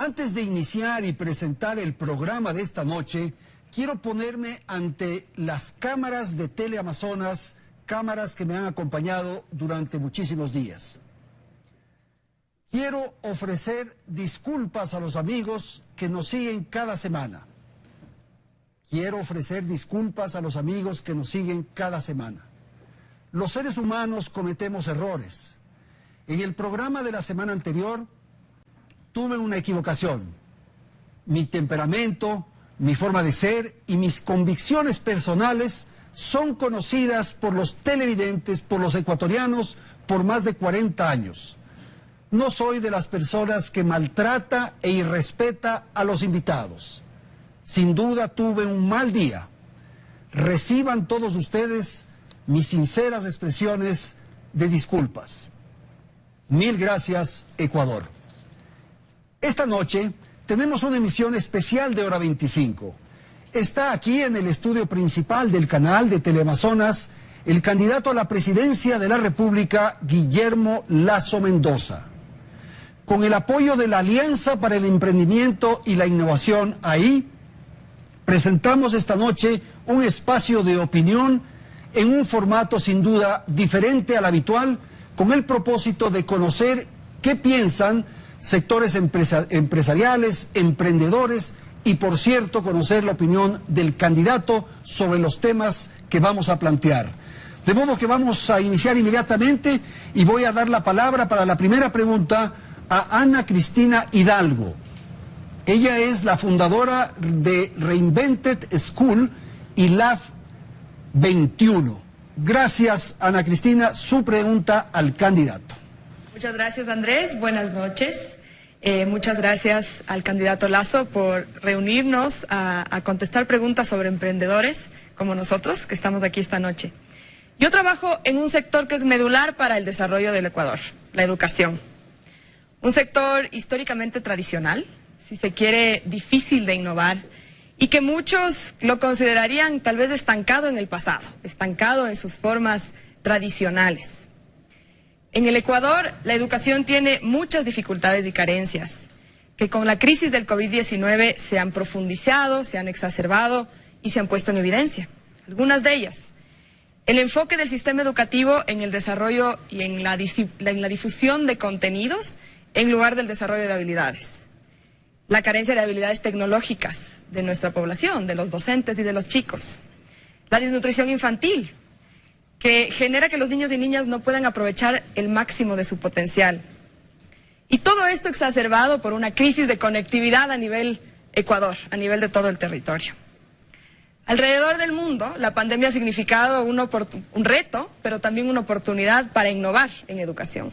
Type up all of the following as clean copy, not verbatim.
Antes de iniciar y presentar el programa de esta noche, quiero ponerme ante las cámaras de Teleamazonas, cámaras que me han acompañado durante muchísimos días. Quiero ofrecer disculpas a los amigos que nos siguen cada semana. Quiero ofrecer disculpas a los amigos que nos siguen cada semana. Los seres humanos cometemos errores. En el programa de la semana anterior tuve una equivocación. Mi temperamento, mi forma de ser y mis convicciones personales son conocidas por los televidentes, por los ecuatorianos, por más de 40 años. No soy de las personas que maltrata e irrespeta a los invitados. Sin duda tuve un mal día. Reciban todos ustedes mis sinceras expresiones de disculpas. Mil gracias, Ecuador. Esta noche tenemos una emisión especial de Hora 25. Está aquí en el estudio principal del canal de Teleamazonas el candidato a la presidencia de la República, Guillermo Lasso Mendoza. Con el apoyo de la Alianza para el Emprendimiento y la Innovación, AII, presentamos esta noche un espacio de opinión en un formato sin duda diferente al habitual, con el propósito de conocer qué piensan sectores empresariales, emprendedores y, por cierto, conocer la opinión del candidato sobre los temas que vamos a plantear. De modo que vamos a iniciar inmediatamente y voy a dar la palabra para la primera pregunta a Ana Cristina Hidalgo. Ella es la fundadora de Reinvented School y Lab 21. Gracias, Ana Cristina. Su pregunta al candidato. Muchas gracias, Andrés. Buenas noches. Muchas gracias al candidato Lasso por reunirnos a contestar preguntas sobre emprendedores como nosotros, que estamos aquí esta noche. Yo trabajo en un sector que es medular para el desarrollo del Ecuador, la educación. Un sector históricamente tradicional, si se quiere, difícil de innovar, y que muchos lo considerarían tal vez estancado en el pasado, estancado en sus formas tradicionales. En el Ecuador, la educación tiene muchas dificultades y carencias, que con la crisis del COVID-19 se han profundizado, se han exacerbado y se han puesto en evidencia. Algunas de ellas: el enfoque del sistema educativo en el desarrollo y en la difusión de contenidos en lugar del desarrollo de habilidades. La carencia de habilidades tecnológicas de nuestra población, de los docentes y de los chicos. La desnutrición infantil, que genera que los niños y niñas no puedan aprovechar el máximo de su potencial. Y todo esto exacerbado por una crisis de conectividad a nivel Ecuador, a nivel de todo el territorio. Alrededor del mundo, la pandemia ha significado un reto, pero también una oportunidad para innovar en educación.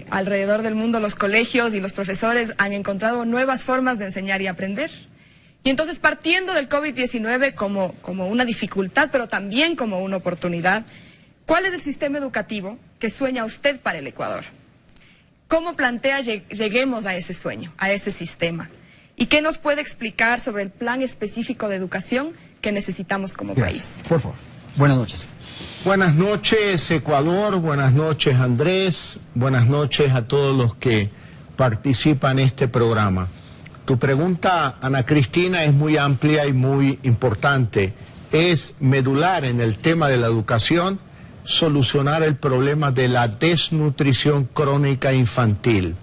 Alrededor del mundo, los colegios y los profesores han encontrado nuevas formas de enseñar y aprender. Y entonces, partiendo del COVID-19 como una dificultad, pero también como una oportunidad, ¿cuál es el sistema educativo que sueña usted para el Ecuador? ¿Cómo plantea lleguemos a ese sueño, a ese sistema? ¿Y qué nos puede explicar sobre el plan específico de educación que necesitamos como país? Por favor. Buenas noches. Buenas noches, Ecuador. Buenas noches, Andrés. Buenas noches a todos los que participan en este programa. Tu pregunta, Ana Cristina, es muy amplia y muy importante. Es medular en el tema de la educación solucionar el problema de la desnutrición crónica infantil.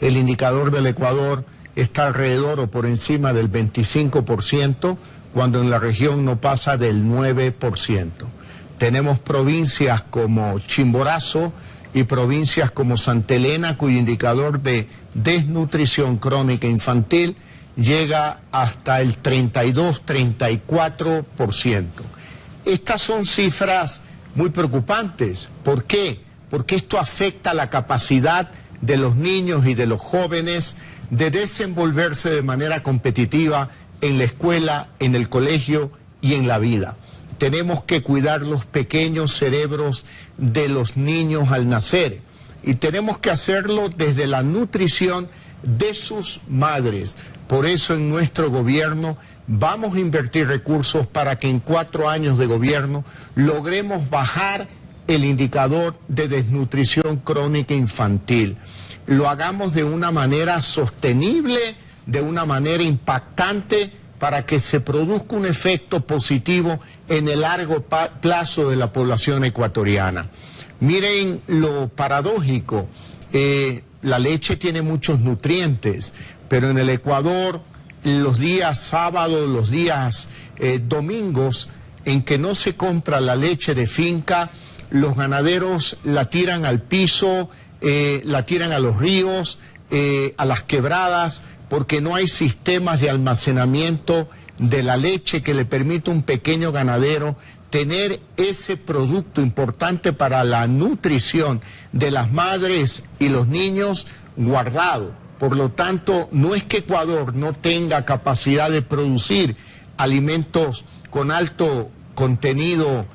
El indicador del Ecuador está alrededor o por encima del 25%, cuando en la región no pasa del 9%. Tenemos provincias como Chimborazo y provincias como Santa Elena, cuyo indicador de desnutrición crónica infantil llega hasta el 32-34%. Estas son cifras muy preocupantes. ¿Por qué? Porque esto afecta la capacidad de los niños y de los jóvenes de desenvolverse de manera competitiva en la escuela, en el colegio y en la vida. Tenemos que cuidar los pequeños cerebros de los niños al nacer y tenemos que hacerlo desde la nutrición de sus madres. Por eso en nuestro gobierno vamos a invertir recursos para que en 4 años de gobierno logremos bajar el indicador de desnutrición crónica infantil. Lo hagamos de una manera sostenible, de una manera impactante, para que se produzca un efecto positivo en el largo plazo de la población ecuatoriana. Miren lo paradójico, la leche tiene muchos nutrientes, pero en el Ecuador los días sábados, los días domingos en que no se compra la leche de finca, los ganaderos la tiran al piso, la tiran a los ríos, a las quebradas, porque no hay sistemas de almacenamiento de la leche que le permita a un pequeño ganadero tener ese producto importante para la nutrición de las madres y los niños guardado. Por lo tanto, no es que Ecuador no tenga capacidad de producir alimentos con alto contenido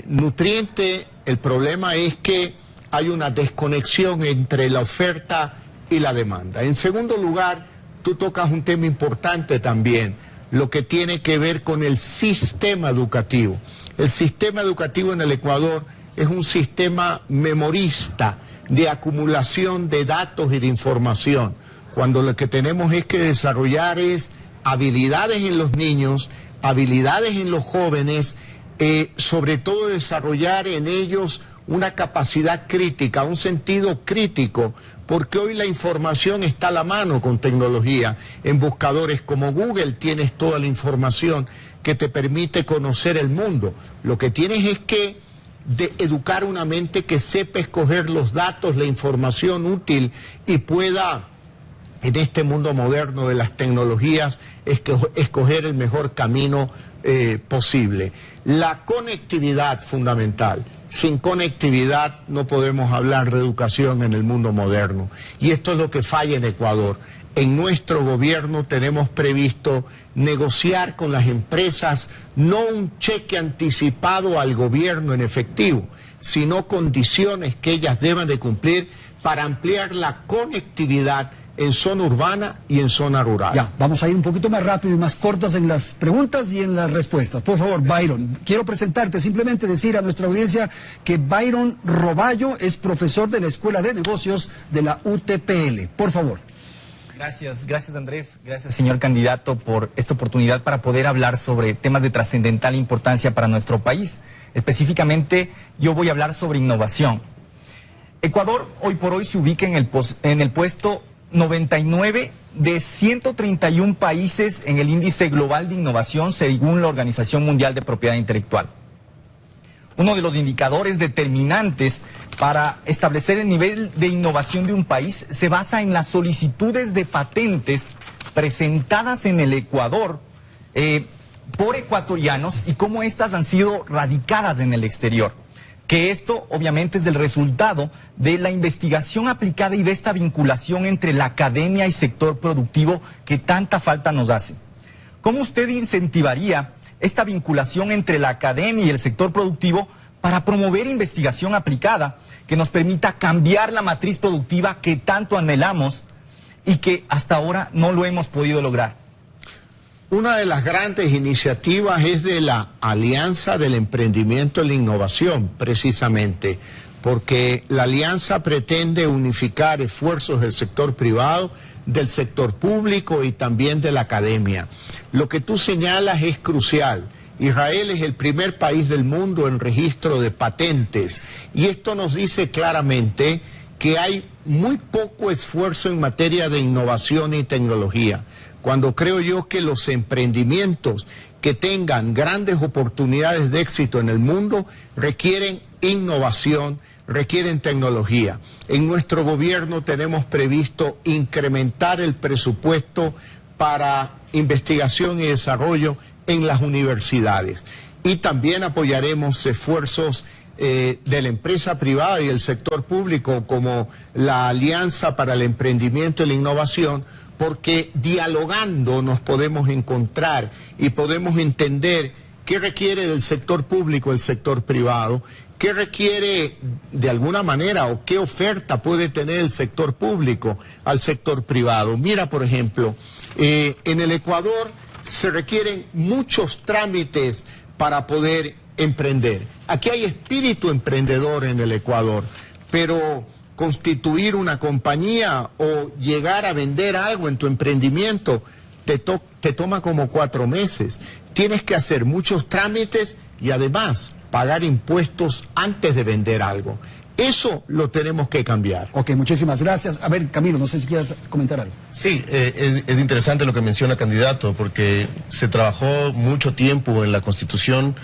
nutriente, el problema es que hay una desconexión entre la oferta y la demanda. En segundo lugar, tú tocas un tema importante también, lo que tiene que ver con el sistema educativo. El sistema educativo en el Ecuador es un sistema memorista de acumulación de datos y de información, cuando lo que tenemos es que desarrollar es habilidades en los niños, habilidades en los jóvenes, sobre todo desarrollar en ellos una capacidad crítica, un sentido crítico, porque hoy la información está a la mano con tecnología. En buscadores como Google tienes toda la información que te permite conocer el mundo. Lo que tienes es que educar una mente que sepa escoger los datos, la información útil y pueda, en este mundo moderno de las tecnologías, escoger el mejor camino posible. La conectividad fundamental. Sin conectividad no podemos hablar de educación en el mundo moderno. Y esto es lo que falla en Ecuador. En nuestro gobierno tenemos previsto negociar con las empresas no un cheque anticipado al gobierno en efectivo, sino condiciones que ellas deben de cumplir para ampliar la conectividad en zona urbana y en zona rural. Ya, vamos a ir un poquito más rápido y más cortas en las preguntas y en las respuestas. Por favor, Byron, quiero presentarte, simplemente decir a nuestra audiencia que Byron Roballo es profesor de la Escuela de Negocios de la UTPL. Por favor. Gracias Andrés, gracias señor candidato por esta oportunidad para poder hablar sobre temas de trascendental importancia para nuestro país. Específicamente, yo voy a hablar sobre innovación. Ecuador hoy por hoy se ubica en el puesto 99 de 131 países en el índice global de innovación según la Organización Mundial de Propiedad Intelectual. Uno de los indicadores determinantes para establecer el nivel de innovación de un país se basa en las solicitudes de patentes presentadas en el Ecuador por ecuatorianos y cómo éstas han sido radicadas en el exterior. Que esto obviamente es el resultado de la investigación aplicada y de esta vinculación entre la academia y sector productivo que tanta falta nos hace. ¿Cómo usted incentivaría esta vinculación entre la academia y el sector productivo para promover investigación aplicada que nos permita cambiar la matriz productiva que tanto anhelamos y que hasta ahora no lo hemos podido lograr? Una de las grandes iniciativas es de la Alianza del Emprendimiento y la Innovación, precisamente, porque la alianza pretende unificar esfuerzos del sector privado, del sector público y también de la academia. Lo que tú señalas es crucial. Israel es el primer país del mundo en registro de patentes y esto nos dice claramente que hay muy poco esfuerzo en materia de innovación y tecnología. Cuando creo yo que los emprendimientos que tengan grandes oportunidades de éxito en el mundo requieren innovación, requieren tecnología. En nuestro gobierno tenemos previsto incrementar el presupuesto para investigación y desarrollo en las universidades. Y también apoyaremos esfuerzos de la empresa privada y el sector público como la Alianza para el Emprendimiento y la Innovación, porque dialogando nos podemos encontrar y podemos entender qué requiere del sector público el sector privado, qué requiere de alguna manera o qué oferta puede tener el sector público al sector privado. Mira, por ejemplo, en el Ecuador se requieren muchos trámites para poder emprender. Aquí hay espíritu emprendedor en el Ecuador, pero constituir una compañía o llegar a vender algo en tu emprendimiento te toma como 4 meses. Tienes que hacer muchos trámites y además pagar impuestos antes de vender algo. Eso lo tenemos que cambiar. Ok, muchísimas gracias. A ver, Camilo, no sé si quieres comentar algo. Sí, es interesante lo que menciona, candidato, porque se trabajó mucho tiempo en la constitución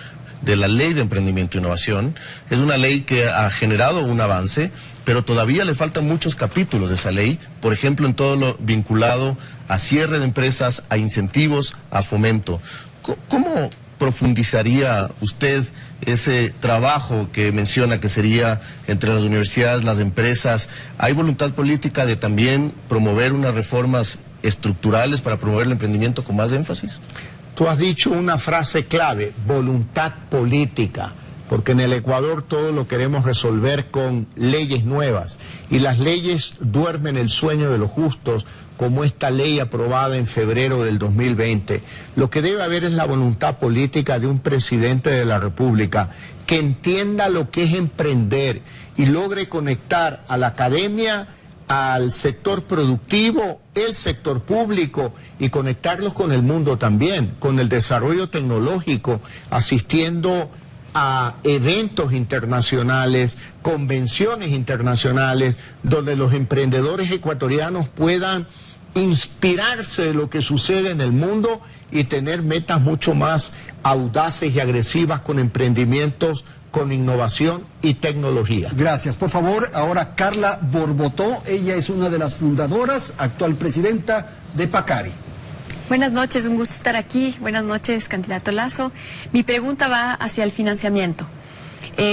de la Ley de Emprendimiento e Innovación. Es una ley que ha generado un avance, pero todavía le faltan muchos capítulos de esa ley, por ejemplo, en todo lo vinculado a cierre de empresas, a incentivos, a fomento. ¿Cómo profundizaría usted ese trabajo que menciona que sería entre las universidades, las empresas? ¿Hay voluntad política de también promover unas reformas estructurales para promover el emprendimiento con más énfasis? Tú has dicho una frase clave, voluntad política, porque en el Ecuador todo lo queremos resolver con leyes nuevas y las leyes duermen el sueño de los justos, como esta ley aprobada en febrero del 2020. Lo que debe haber es la voluntad política de un presidente de la República que entienda lo que es emprender y logre conectar a la academia, al sector productivo, el sector público y conectarlos con el mundo también, con el desarrollo tecnológico, asistiendo a eventos internacionales, convenciones internacionales, donde los emprendedores ecuatorianos puedan inspirarse de lo que sucede en el mundo y tener metas mucho más audaces y agresivas con emprendimientos, con innovación y tecnología. Gracias. Por favor, ahora Carla Borbotó, ella es una de las fundadoras, actual presidenta de Pacari. Buenas noches, un gusto estar aquí. Buenas noches, candidato Lasso. Mi pregunta va hacia el financiamiento.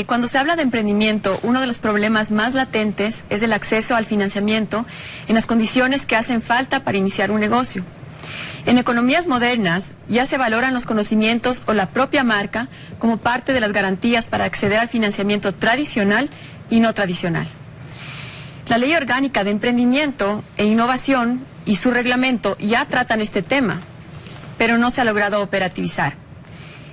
Cuando se habla de emprendimiento, uno de los problemas más latentes es el acceso al financiamiento en las condiciones que hacen falta para iniciar un negocio. En economías modernas ya se valoran los conocimientos o la propia marca como parte de las garantías para acceder al financiamiento tradicional y no tradicional. La Ley Orgánica de Emprendimiento e Innovación y su reglamento ya tratan este tema, pero no se ha logrado operativizar.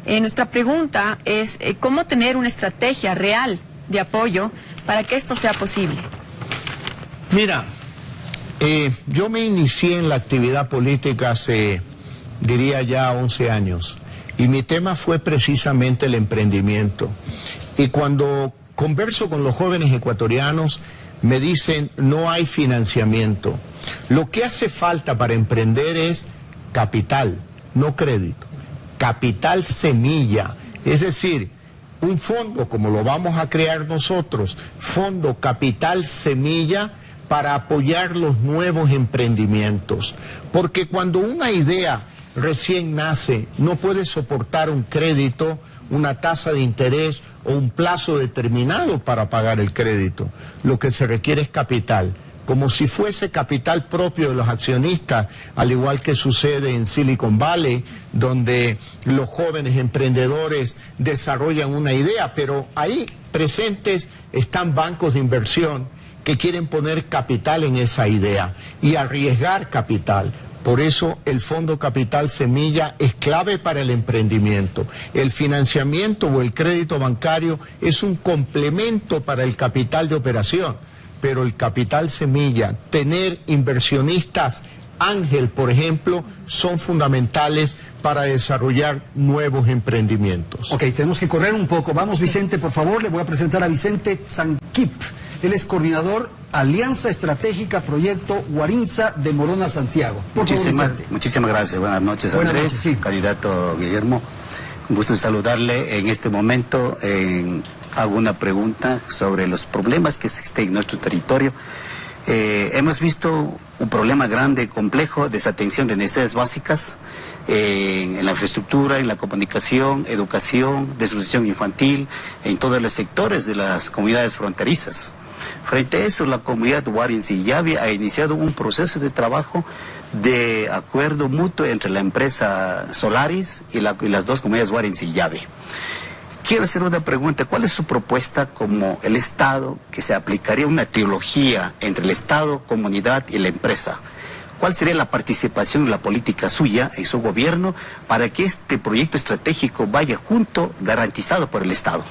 Nuestra pregunta es cómo tener una estrategia real de apoyo para que esto sea posible. Mira, yo me inicié en la actividad política hace, diría ya 11 años, y mi tema fue precisamente el emprendimiento. Y cuando converso con los jóvenes ecuatorianos, me dicen, no hay financiamiento. Lo que hace falta para emprender es capital, no crédito. Capital semilla, es decir, un fondo como lo vamos a crear nosotros, fondo capital semilla para apoyar los nuevos emprendimientos. Porque cuando una idea recién nace, no puede soportar un crédito, una tasa de interés o un plazo determinado para pagar el crédito. Lo que se requiere es capital, como si fuese capital propio de los accionistas, al igual que sucede en Silicon Valley, donde los jóvenes emprendedores desarrollan una idea, pero ahí presentes están bancos de inversión que quieren poner capital en esa idea y arriesgar capital. Por eso el Fondo Capital Semilla es clave para el emprendimiento. El financiamiento o el crédito bancario es un complemento para el capital de operación, pero el capital semilla, tener inversionistas ángel, por ejemplo, son fundamentales para desarrollar nuevos emprendimientos. Ok, tenemos que correr un poco. Vamos, Vicente, por favor, le voy a presentar a Vicente Zanquip. Él es coordinador Alianza Estratégica Proyecto Guarinza de Morona, Santiago. Muchísimas gracias. Buenas noches, Buenas Andrés, noches, sí. Candidato Guillermo. Un gusto saludarle en este momento. Hago una pregunta sobre los problemas que existen en nuestro territorio. Hemos visto un problema grande, complejo, desatención de necesidades básicas en la infraestructura, en la comunicación, educación, desnutrición infantil, en todos los sectores de las comunidades fronterizas. Frente a eso, la comunidad Guarinza-Illabe ha iniciado un proceso de trabajo de acuerdo mutuo entre la empresa Solaris y las dos comunidades Guarinza-Illabe. Quiero hacer una pregunta, ¿cuál es su propuesta como el Estado, que se aplicaría una trilogía entre el Estado, comunidad y la empresa? ¿Cuál sería la participación en la política suya, en su gobierno, para que este proyecto estratégico vaya junto, garantizado por el Estado?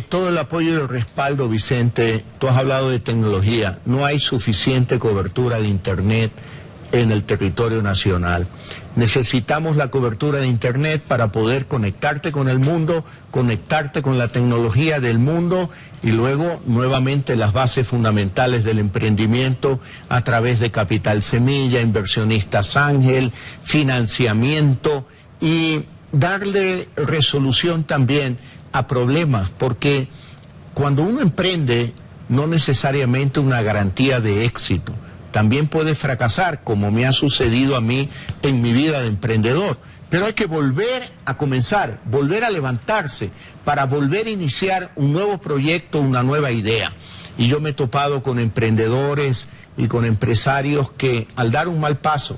Todo el apoyo y el respaldo, Vicente. Tú has hablado de tecnología. No hay suficiente cobertura de Internet en el territorio nacional. Necesitamos la cobertura de Internet para poder conectarte con el mundo, conectarte con la tecnología del mundo y luego nuevamente las bases fundamentales del emprendimiento a través de Capital Semilla, Inversionistas Ángel, financiamiento y darle resolución también a problemas, porque cuando uno emprende no necesariamente una garantía de éxito. También puede fracasar, como me ha sucedido a mí en mi vida de emprendedor. Pero hay que volver a comenzar, volver a levantarse para volver a iniciar un nuevo proyecto, una nueva idea. Y yo me he topado con emprendedores y con empresarios que al dar un mal paso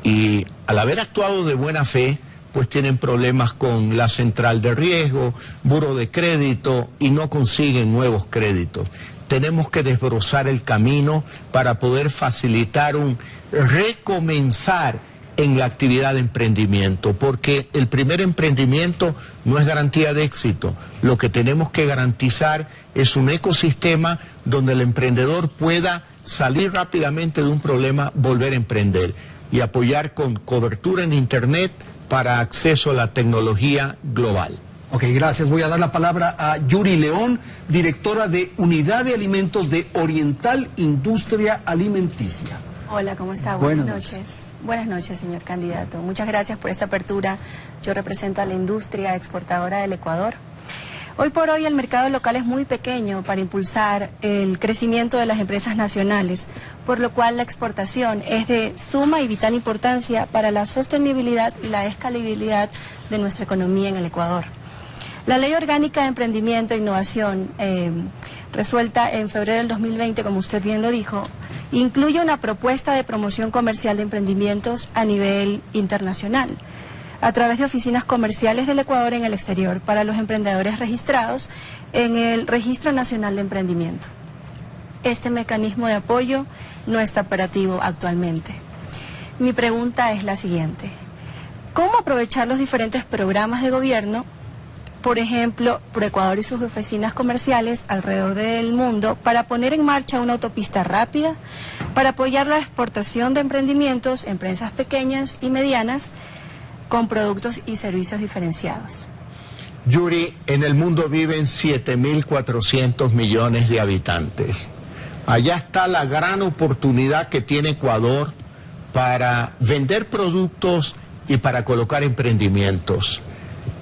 y al haber actuado de buena fe, pues tienen problemas con la central de riesgo, buro de crédito y no consiguen nuevos créditos. Tenemos que desbrozar el camino para poder facilitar un recomenzar en la actividad de emprendimiento, porque el primer emprendimiento no es garantía de éxito. Lo que tenemos que garantizar es un ecosistema donde el emprendedor pueda salir rápidamente de un problema, volver a emprender y apoyar con cobertura en Internet para acceso a la tecnología global. Ok, gracias. Voy a dar la palabra a Yuri León, directora de Unidad de Alimentos de Oriental Industria Alimenticia. Hola, ¿cómo está? Buenas noches. Buenas noches, señor candidato. Muchas gracias por esta apertura. Yo represento a la industria exportadora del Ecuador. Hoy por hoy el mercado local es muy pequeño para impulsar el crecimiento de las empresas nacionales, por lo cual la exportación es de suma y vital importancia para la sostenibilidad y la escalabilidad de nuestra economía en el Ecuador. La Ley Orgánica de Emprendimiento e Innovación, resuelta en febrero del 2020, como usted bien lo dijo, incluye una propuesta de promoción comercial de emprendimientos a nivel internacional, a través de oficinas comerciales del Ecuador en el exterior para los emprendedores registrados en el Registro Nacional de Emprendimiento. Este mecanismo de apoyo no está operativo actualmente. Mi pregunta es la siguiente: ¿cómo aprovechar los diferentes programas de gobierno, por ejemplo, ProEcuador y sus oficinas comerciales alrededor del mundo, para poner en marcha una autopista rápida, para apoyar la exportación de emprendimientos, empresas pequeñas y medianas, con productos y servicios diferenciados? Yuri, en el mundo viven 7.400 millones de habitantes. Allá está la gran oportunidad que tiene Ecuador para vender productos y para colocar emprendimientos.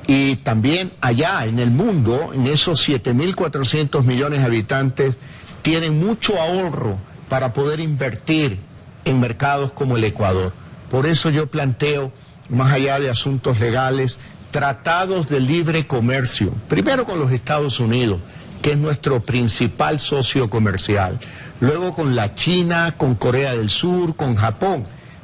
Y también allá en el mundo, en esos 7.400 millones de habitantes, tienen mucho ahorro para poder invertir en mercados como el Ecuador. Por eso yo planteo, más allá de asuntos legales, tratados de libre comercio, primero con los Estados Unidos, que es nuestro principal socio comercial, luego con la China, con Corea del Sur, con Japón,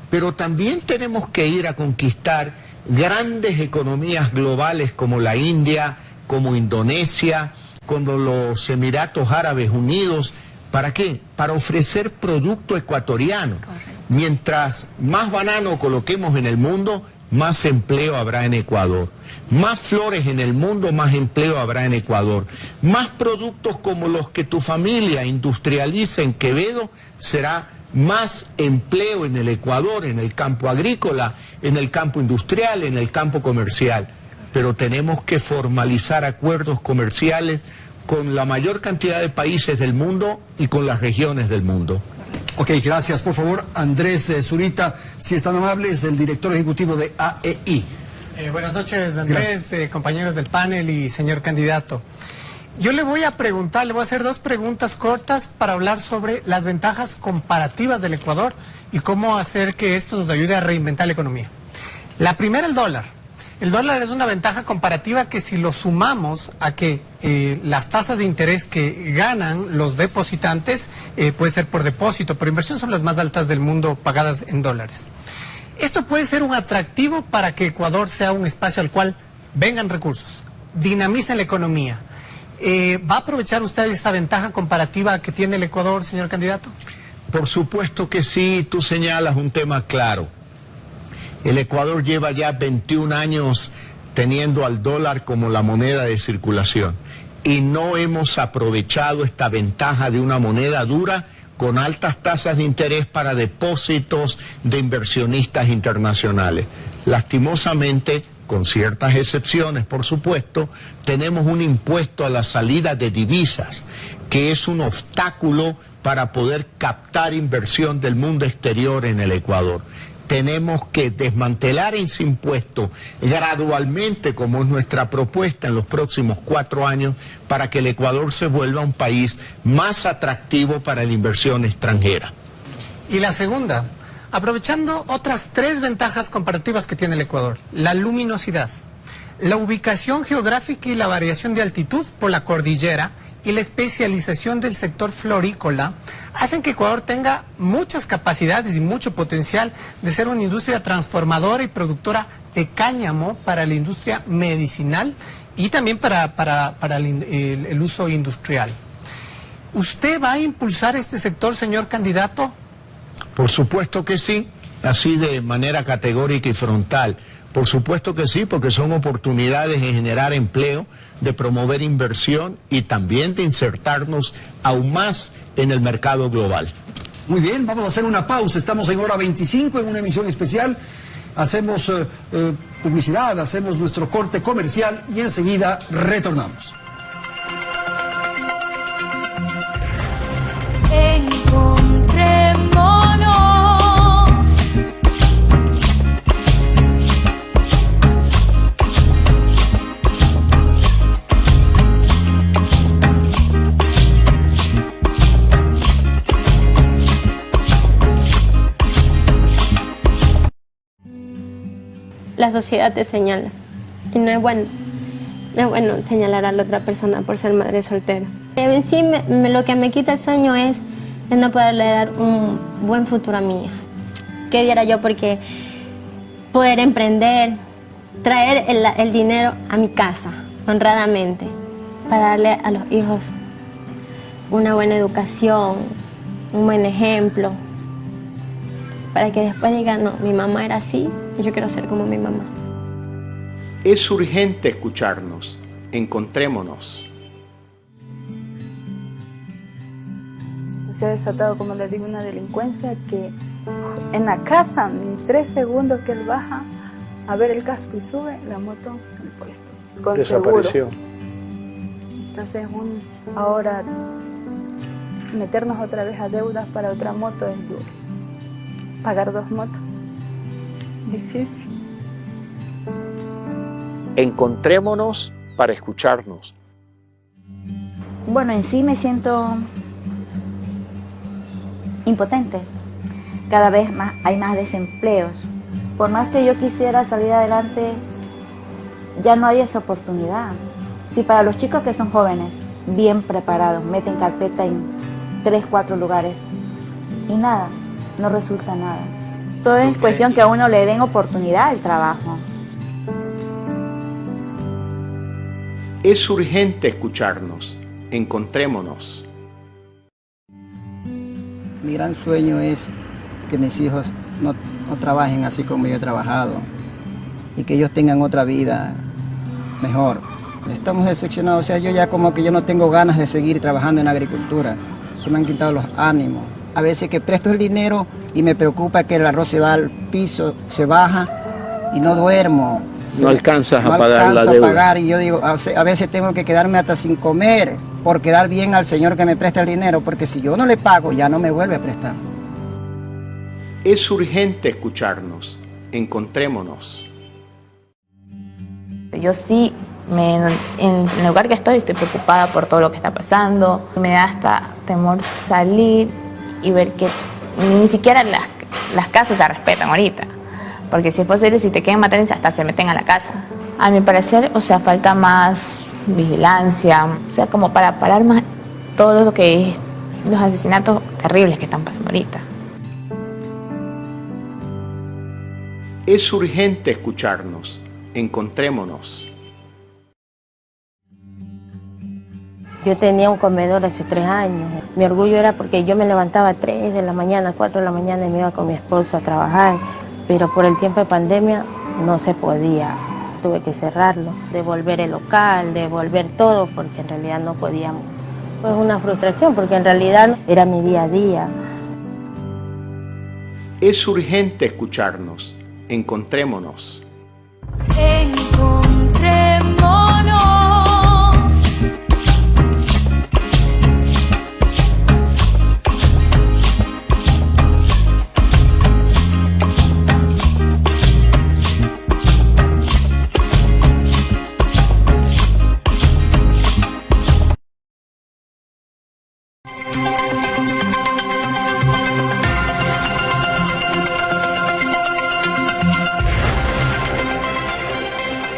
pero también tenemos que ir a conquistar grandes economías globales como la India, como Indonesia, como los Emiratos Árabes Unidos. ¿Para qué? Para ofrecer producto ecuatoriano. Correcto. Mientras más banano coloquemos en el mundo, más empleo habrá en Ecuador. Más flores en el mundo, más empleo habrá en Ecuador. Más productos como los que tu familia industrializa en Quevedo, será más empleo en el Ecuador, en el campo agrícola, en el campo industrial, en el campo comercial. Pero tenemos que formalizar acuerdos comerciales con la mayor cantidad de países del mundo y con las regiones del mundo. Ok, gracias. Por favor, Andrés Zurita, si es tan amable, es el director ejecutivo de AEI. Buenas noches, Andrés, compañeros del panel y señor candidato. Yo le voy a preguntar, le voy a hacer dos preguntas cortas para hablar sobre las ventajas comparativas del Ecuador y cómo hacer que esto nos ayude a reinventar la economía. La primera, el dólar. El dólar es una ventaja comparativa que si lo sumamos a que las tasas de interés que ganan los depositantes, puede ser por depósito, por inversión, son las más altas del mundo pagadas en dólares. Esto puede ser un atractivo para que Ecuador sea un espacio al cual vengan recursos, dinamicen la economía. ¿Va a aprovechar usted esta ventaja comparativa que tiene el Ecuador, señor candidato? Por supuesto que sí, tú señalas un tema claro. El Ecuador lleva ya 21 años teniendo al dólar como la moneda de circulación y no hemos aprovechado esta ventaja de una moneda dura con altas tasas de interés para depósitos de inversionistas internacionales. Lastimosamente, con ciertas excepciones, por supuesto, tenemos un impuesto a la salida de divisas, que es un obstáculo para poder captar inversión del mundo exterior en el Ecuador. Tenemos que desmantelar ese impuesto gradualmente, como es nuestra propuesta en los próximos 4 años, para que el Ecuador se vuelva un país más atractivo para la inversión extranjera. Y la segunda, aprovechando otras 3 ventajas comparativas que tiene el Ecuador: la luminosidad, la ubicación geográfica y la variación de altitud por la cordillera, y la especialización del sector florícola, hacen que Ecuador tenga muchas capacidades y mucho potencial de ser una industria transformadora y productora de cáñamo para la industria medicinal y también para el uso industrial. ¿Usted va a impulsar este sector, señor candidato? Por supuesto que sí, así de manera categórica y frontal. Por supuesto que sí, porque son oportunidades de generar empleo, de promover inversión y también de insertarnos aún más en el mercado global. Muy bien, vamos a hacer una pausa. Estamos en hora 25 en una emisión especial. Hacemos publicidad, hacemos nuestro corte comercial y enseguida retornamos. La sociedad te señala y no es bueno. No es bueno señalar a la otra persona por ser madre soltera. En sí, lo que me quita el sueño es no poderle dar un buen futuro a mi hija. ¿Qué diera yo? Porque poder emprender, traer el dinero a mi casa honradamente para darle a los hijos una buena educación, un buen ejemplo, para que después digan, no, mi mamá era así, y yo quiero ser como mi mamá. Es urgente escucharnos. Encontrémonos. Se ha desatado, como les digo, una delincuencia que en la casa, ni 3 segundos que él baja a ver el casco y sube la moto al puesto. Con desapareció. Seguro. Entonces, ahora meternos otra vez a deudas para otra moto es duro. Pagar 2 motos, difícil. Encontrémonos para escucharnos. Bueno, en sí me siento impotente. Cada vez más hay más desempleos. Por más que yo quisiera salir adelante, ya no hay esa oportunidad. Si para los chicos que son jóvenes, bien preparados, meten carpeta en 3, 4 lugares y nada, no resulta nada. Todo es cuestión que a uno le den oportunidad al trabajo. Es urgente escucharnos. Encontrémonos. Mi gran sueño es que mis hijos no trabajen así como yo he trabajado y que ellos tengan otra vida mejor. Estamos decepcionados, o sea, yo ya como que yo no tengo ganas de seguir trabajando en agricultura. Se me han quitado los ánimos. A veces que presto el dinero y me preocupa que el arroz se va al piso, se baja y no duermo. No alcanzas a pagar la deuda. Pagar, y yo digo, a veces tengo que quedarme hasta sin comer por quedar bien al señor que me presta el dinero, porque si yo no le pago, ya no me vuelve a prestar. Es urgente escucharnos. Encontrémonos. Yo sí, en el lugar que estoy preocupada por todo lo que está pasando. Me da hasta temor salir y ver que ni siquiera las casas se respetan ahorita. Porque si es posible, si te quieren matar, hasta se meten a la casa. A mi parecer, o sea, falta más vigilancia, o sea, como para parar más todo lo que es los asesinatos terribles que están pasando ahorita. Es urgente escucharnos. Encontrémonos. Yo tenía un comedor hace 3 años. Mi orgullo era porque yo me levantaba a 3 de la mañana, 4 de la mañana y me iba con mi esposo a trabajar. Pero por el tiempo de pandemia no se podía. Tuve que cerrarlo, devolver el local, devolver todo, porque en realidad no podíamos. Fue una frustración, porque en realidad era mi día a día. Es urgente escucharnos. Encontrémonos. Encontrémonos.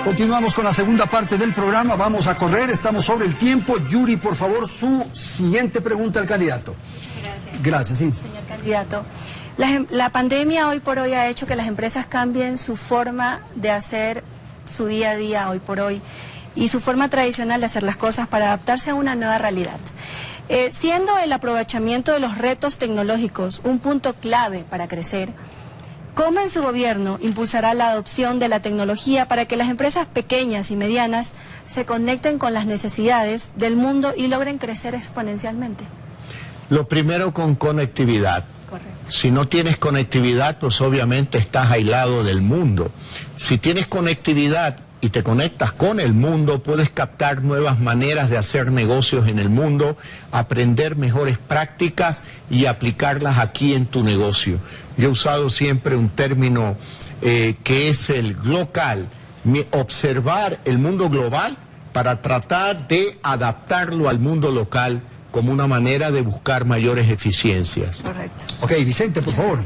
Continuamos con la segunda parte del programa. Vamos a correr, estamos sobre el tiempo. Yuri, por favor, su siguiente pregunta al candidato. Gracias. Gracias, sí. Señor candidato, la pandemia hoy por hoy ha hecho que las empresas cambien su forma de hacer su día a día hoy por hoy y su forma tradicional de hacer las cosas para adaptarse a una nueva realidad. Siendo el aprovechamiento de los retos tecnológicos un punto clave para crecer, ¿cómo en su gobierno impulsará la adopción de la tecnología para que las empresas pequeñas y medianas se conecten con las necesidades del mundo y logren crecer exponencialmente? Lo primero, con conectividad. Correcto. Si no tienes conectividad, pues obviamente estás aislado del mundo. Si tienes conectividad y te conectas con el mundo, puedes captar nuevas maneras de hacer negocios en el mundo, aprender mejores prácticas y aplicarlas aquí en tu negocio. Yo he usado siempre un término que es el glocal, observar el mundo global para tratar de adaptarlo al mundo local como una manera de buscar mayores eficiencias. Correcto. Ok, Vicente, por favor.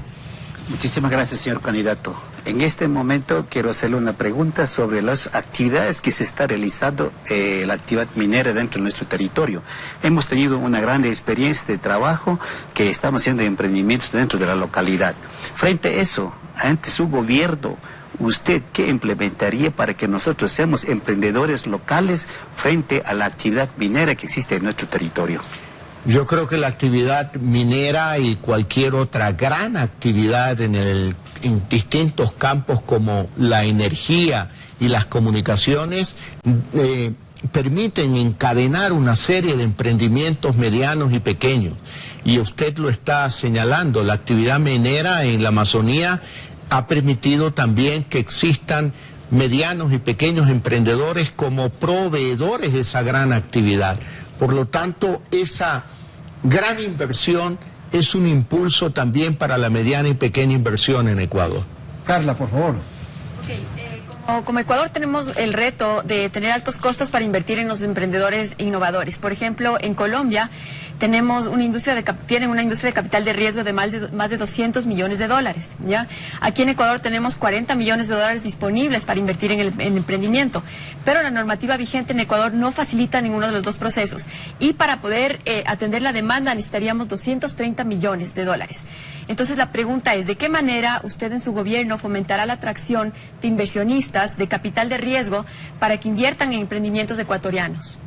Muchísimas gracias, señor candidato. En este momento quiero hacerle una pregunta sobre las actividades que se está realizando, la actividad minera dentro de nuestro territorio. Hemos tenido una gran experiencia de trabajo que estamos haciendo emprendimientos dentro de la localidad. Frente a eso, ante su gobierno, ¿usted qué implementaría para que nosotros seamos emprendedores locales frente a la actividad minera que existe en nuestro territorio? Yo creo que la actividad minera y cualquier otra gran actividad en distintos campos como la energía y las comunicaciones permiten encadenar una serie de emprendimientos medianos y pequeños. Y usted lo está señalando, la actividad minera en la Amazonía ha permitido también que existan medianos y pequeños emprendedores como proveedores de esa gran actividad. Por lo tanto, esa gran inversión es un impulso también para la mediana y pequeña inversión en Ecuador. Carla, por favor. Como Ecuador tenemos el reto de tener altos costos para invertir en los emprendedores innovadores. Por ejemplo, en Colombia tenemos tienen una industria de capital de riesgo de más de 200 millones de dólares. ¿Ya? Aquí en Ecuador tenemos 40 millones de dólares disponibles para invertir en emprendimiento, pero la normativa vigente en Ecuador no facilita ninguno de los dos procesos. Y para poder atender la demanda necesitaríamos 230 millones de dólares. Entonces la pregunta es, ¿de qué manera usted en su gobierno fomentará la atracción de inversionistas de capital de riesgo para que inviertan en emprendimientos ecuatorianos?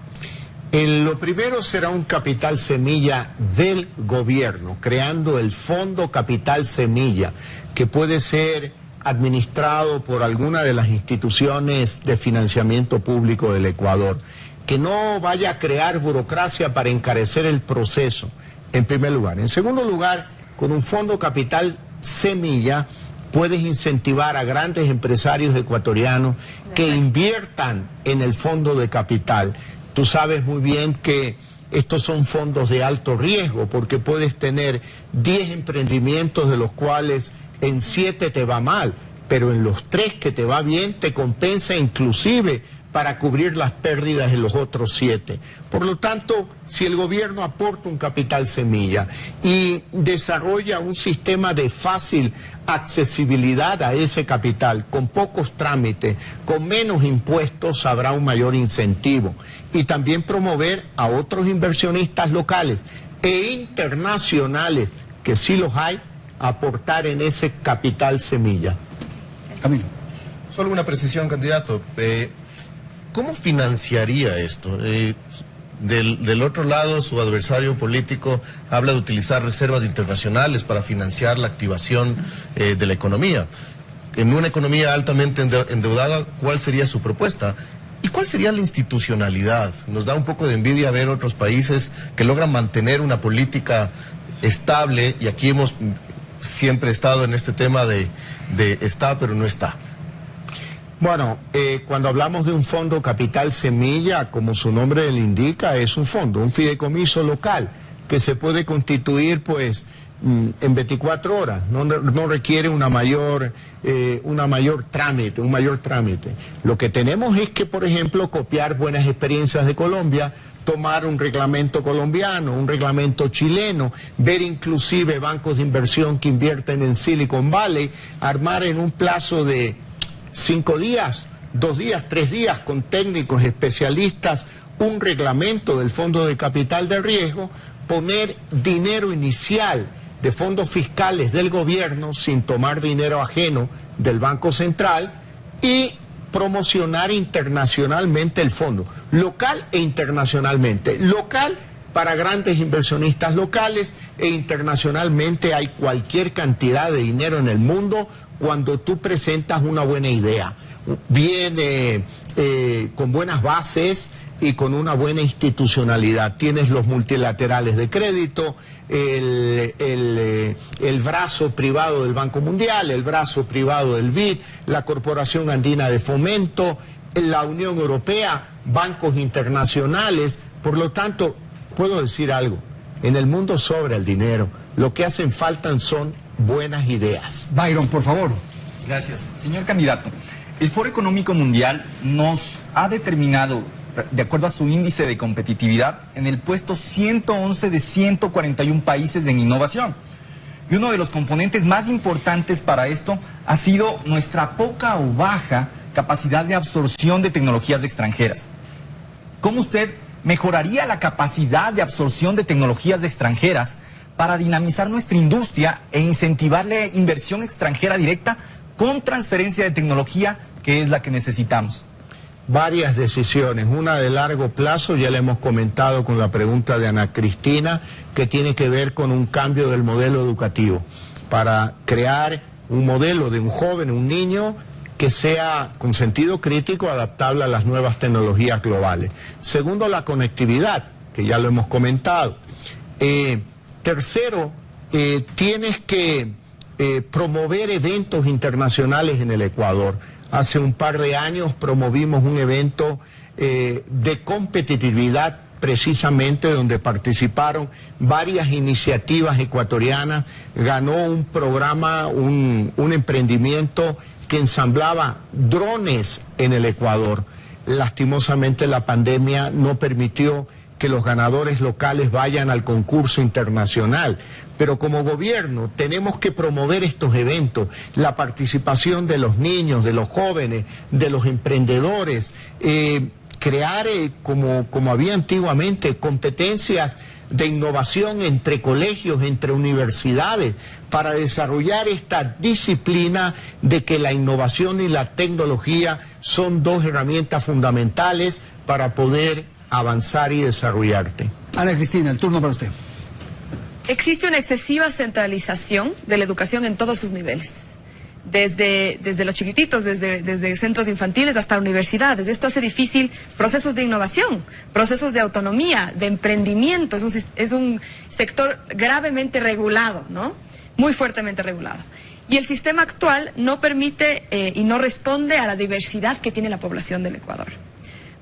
Lo primero será un capital semilla del gobierno, creando el Fondo Capital Semilla, que puede ser administrado por alguna de las instituciones de financiamiento público del Ecuador, que no vaya a crear burocracia para encarecer el proceso, en primer lugar. En segundo lugar, con un Fondo Capital Semilla, puedes incentivar a grandes empresarios ecuatorianos que inviertan en el fondo de capital. Tú sabes muy bien que estos son fondos de alto riesgo porque puedes tener 10 emprendimientos de los cuales en 7 te va mal, pero en los 3 que te va bien te compensa inclusive para cubrir las pérdidas en los otros 7. Por lo tanto, si el gobierno aporta un capital semilla y desarrolla un sistema de fácil accesibilidad a ese capital, con pocos trámites, con menos impuestos, habrá un mayor incentivo. Y también promover a otros inversionistas locales e internacionales, que sí los hay, a aportar en ese capital semilla. Camilo. Solo una precisión, candidato. ¿Cómo financiaría esto? Del otro lado, su adversario político habla de utilizar reservas internacionales para financiar la activación de la economía. En una economía altamente endeudada, ¿cuál sería su propuesta? ¿Y cuál sería la institucionalidad? Nos da un poco de envidia ver otros países que logran mantener una política estable, y aquí hemos siempre estado en este tema de está pero no está. Bueno, cuando hablamos de un fondo capital semilla, como su nombre le indica, es un fondo, un fideicomiso local que se puede constituir pues en 24 horas, no requiere un mayor trámite. Lo que tenemos es que, por ejemplo, copiar buenas experiencias de Colombia, tomar un reglamento colombiano, un reglamento chileno, ver inclusive bancos de inversión que invierten en Silicon Valley, armar en un plazo de 5 días, 2 días, 3 días, con técnicos especialistas, un reglamento del Fondo de Capital de Riesgo, poner dinero inicial de fondos fiscales del gobierno sin tomar dinero ajeno del Banco Central y promocionar internacionalmente el fondo, local e internacionalmente. Local para grandes inversionistas locales e internacionalmente hay cualquier cantidad de dinero en el mundo cuando tú presentas una buena idea. Viene con buenas bases y con una buena institucionalidad. Tienes los multilaterales de crédito, el brazo privado del Banco Mundial, el brazo privado del BID, la Corporación Andina de Fomento, la Unión Europea, bancos internacionales. Por lo tanto, puedo decir algo, en el mundo sobra el dinero, lo que hacen falta son buenas ideas. Byron, por favor. Gracias. Señor candidato, el Foro Económico Mundial nos ha determinado, de acuerdo a su índice de competitividad, en el puesto 111 de 141 países en innovación. Y uno de los componentes más importantes para esto ha sido nuestra poca o baja capacidad de absorción de tecnologías extranjeras. ¿Cómo usted mejoraría la capacidad de absorción de tecnologías extranjeras para dinamizar nuestra industria e incentivarle inversión extranjera directa con transferencia de tecnología, que es la que necesitamos? Varias decisiones, una de largo plazo, ya le hemos comentado con la pregunta de Ana Cristina, que tiene que ver con un cambio del modelo educativo, para crear un modelo de un joven, un niño, que sea con sentido crítico, adaptable a las nuevas tecnologías globales. Segundo, la conectividad, que ya lo hemos comentado. Tercero, tienes que promover eventos internacionales en el Ecuador. Hace un par de años promovimos un evento de competitividad, precisamente donde participaron varias iniciativas ecuatorianas. Ganó un programa, un emprendimiento que ensamblaba drones en el Ecuador. Lastimosamente la pandemia no permitió que los ganadores locales vayan al concurso internacional. Pero como gobierno tenemos que promover estos eventos, la participación de los niños, de los jóvenes, de los emprendedores, crear, como había antiguamente, competencias de innovación entre colegios, entre universidades, para desarrollar esta disciplina de que la innovación y la tecnología son dos herramientas fundamentales para poder avanzar y desarrollarte. Ana Cristina, el turno para usted. Existe una excesiva centralización de la educación en todos sus niveles. Desde los chiquititos, desde centros infantiles hasta universidades. Esto hace difícil procesos de innovación, procesos de autonomía, de emprendimiento. Es un sector gravemente regulado, ¿no? Muy fuertemente regulado. Y el sistema actual no permite y no responde a la diversidad que tiene la población del Ecuador.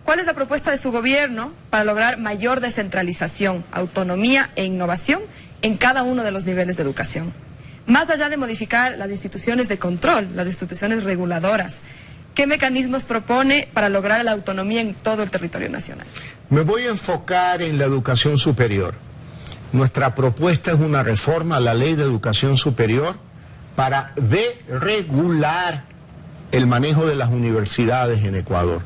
¿Cuál es la propuesta de su gobierno para lograr mayor descentralización, autonomía e innovación en cada uno de los niveles de educación? Más allá de modificar las instituciones de control, las instituciones reguladoras, ¿qué mecanismos propone para lograr la autonomía en todo el territorio nacional? Me voy a enfocar en la educación superior. Nuestra propuesta es una reforma a la Ley de Educación Superior para deregular el manejo de las universidades en Ecuador.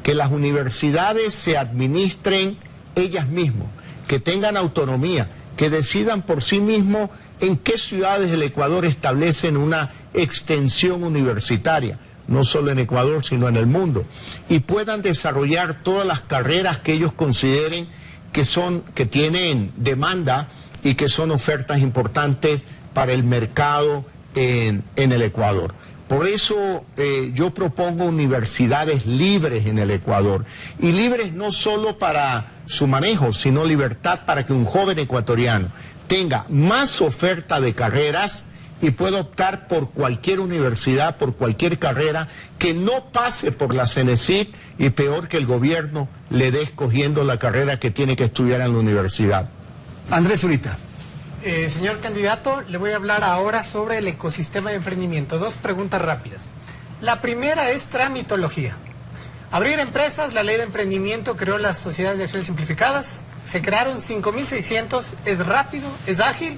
Que las universidades se administren ellas mismas, que tengan autonomía, que decidan por sí mismos en qué ciudades del Ecuador establecen una extensión universitaria, no solo en Ecuador, sino en el mundo, y puedan desarrollar todas las carreras que ellos consideren que tienen demanda y que son ofertas importantes para el mercado en el Ecuador. Por eso yo propongo universidades libres en el Ecuador, y libres no solo para su manejo, sino libertad para que un joven ecuatoriano tenga más oferta de carreras y pueda optar por cualquier universidad, por cualquier carrera, que no pase por la CENESID, y peor, que el gobierno le dé escogiendo la carrera que tiene que estudiar en la universidad. Andrés Zurita. Señor candidato, le voy a hablar ahora sobre el ecosistema de emprendimiento. Dos preguntas rápidas. La primera es tramitología. Abrir empresas, la ley de emprendimiento creó las sociedades de acciones simplificadas, se crearon 5.600, es rápido, es ágil,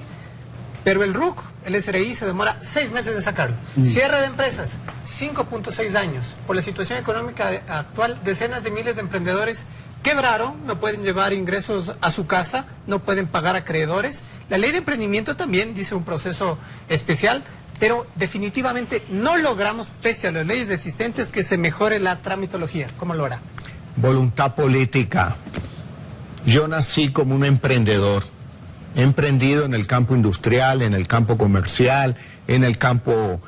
pero el RUC, el SRI, se demora 6 meses en sacarlo. Cierre de empresas, 5.6 años. Por la situación económica actual, decenas de miles de emprendedores quebraron, no pueden llevar ingresos a su casa, no pueden pagar acreedores. La ley de emprendimiento también dice un proceso especial, pero definitivamente no logramos, pese a las leyes existentes, que se mejore la tramitología. ¿Cómo lo hará? Voluntad política. Yo nací como un emprendedor. He emprendido en el campo industrial, en el campo comercial, en el campo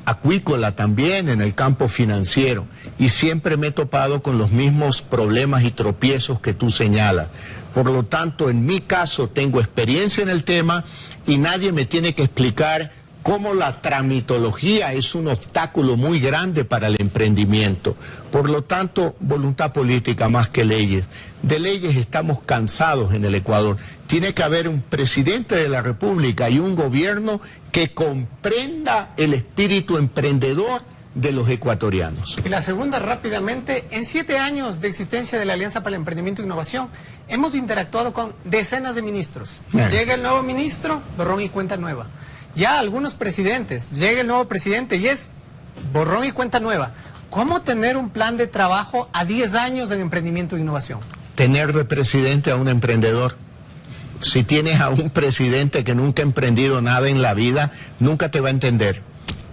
acuícola también, en el campo financiero, y siempre me he topado con los mismos problemas y tropiezos que tú señalas. Por lo tanto, en mi caso tengo experiencia en el tema, y nadie me tiene que explicar cómo la tramitología es un obstáculo muy grande para el emprendimiento. Por lo tanto, voluntad política más que leyes. De leyes estamos cansados en el Ecuador. Tiene que haber un presidente de la República y un gobierno que comprenda el espíritu emprendedor de los ecuatorianos. Y la segunda, rápidamente, en 7 años de existencia de la Alianza para el Emprendimiento e Innovación, hemos interactuado con decenas de ministros. Llega el nuevo ministro, borrón y cuenta nueva. Ya algunos presidentes, llega el nuevo presidente y es borrón y cuenta nueva. ¿Cómo tener un plan de trabajo a 10 años en emprendimiento e innovación? Tener de presidente a un emprendedor. Si tienes a un presidente que nunca ha emprendido nada en la vida, nunca te va a entender.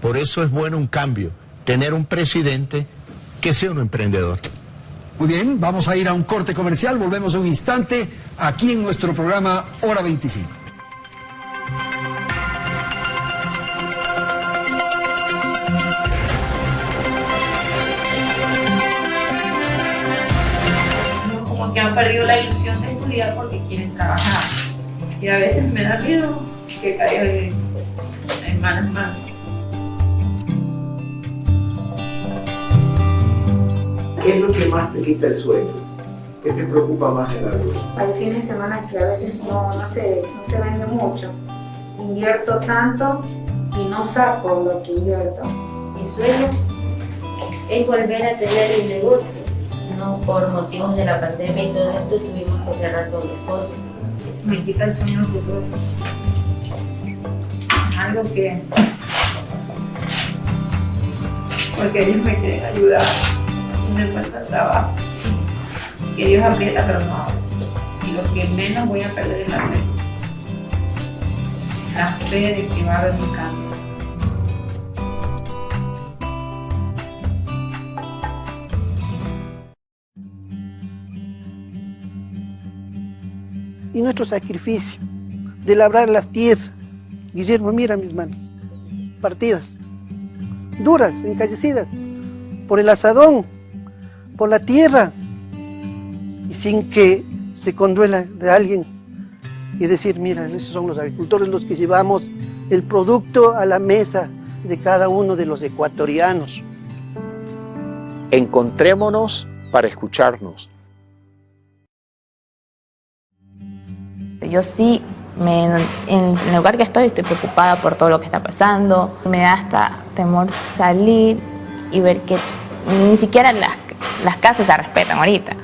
Por eso es bueno un cambio, tener un presidente que sea un emprendedor. Muy bien, vamos a ir a un corte comercial, volvemos en un instante aquí en nuestro programa Hora 25. Como que han perdido la ilusión de estudiar porque quieren trabajar. Y a veces me da miedo que caiga en malas manos. ¿Qué es lo que más te quita el sueño? ¿Qué te preocupa más en la vida? Hay fines de semana que a veces no se vende mucho. Invierto tanto y no saco lo que invierto. Mi sueño es volver a tener un negocio. No, por motivos de la pandemia y todo esto tuvimos que cerrar todos los negocios. Me quita el sueño futuro. Algo que... porque ellos me quieren ayudar y me falta trabajo. Que Dios aprieta pero no abre. Y lo que menos voy a perder es la fe. La fe de que va a haber un cambio. Y nuestro sacrificio de labrar las tierras. Guillermo, mira mis manos, partidas, duras, encallecidas, por el asadón, por la tierra, y sin que se conduela de alguien y decir, mira, esos son los agricultores los que llevamos el producto a la mesa de cada uno de los ecuatorianos. Encontrémonos para escucharnos. Yo sí, en el lugar que estoy preocupada por todo lo que está pasando. Me da hasta temor salir y ver que ni siquiera las casas se respetan ahorita.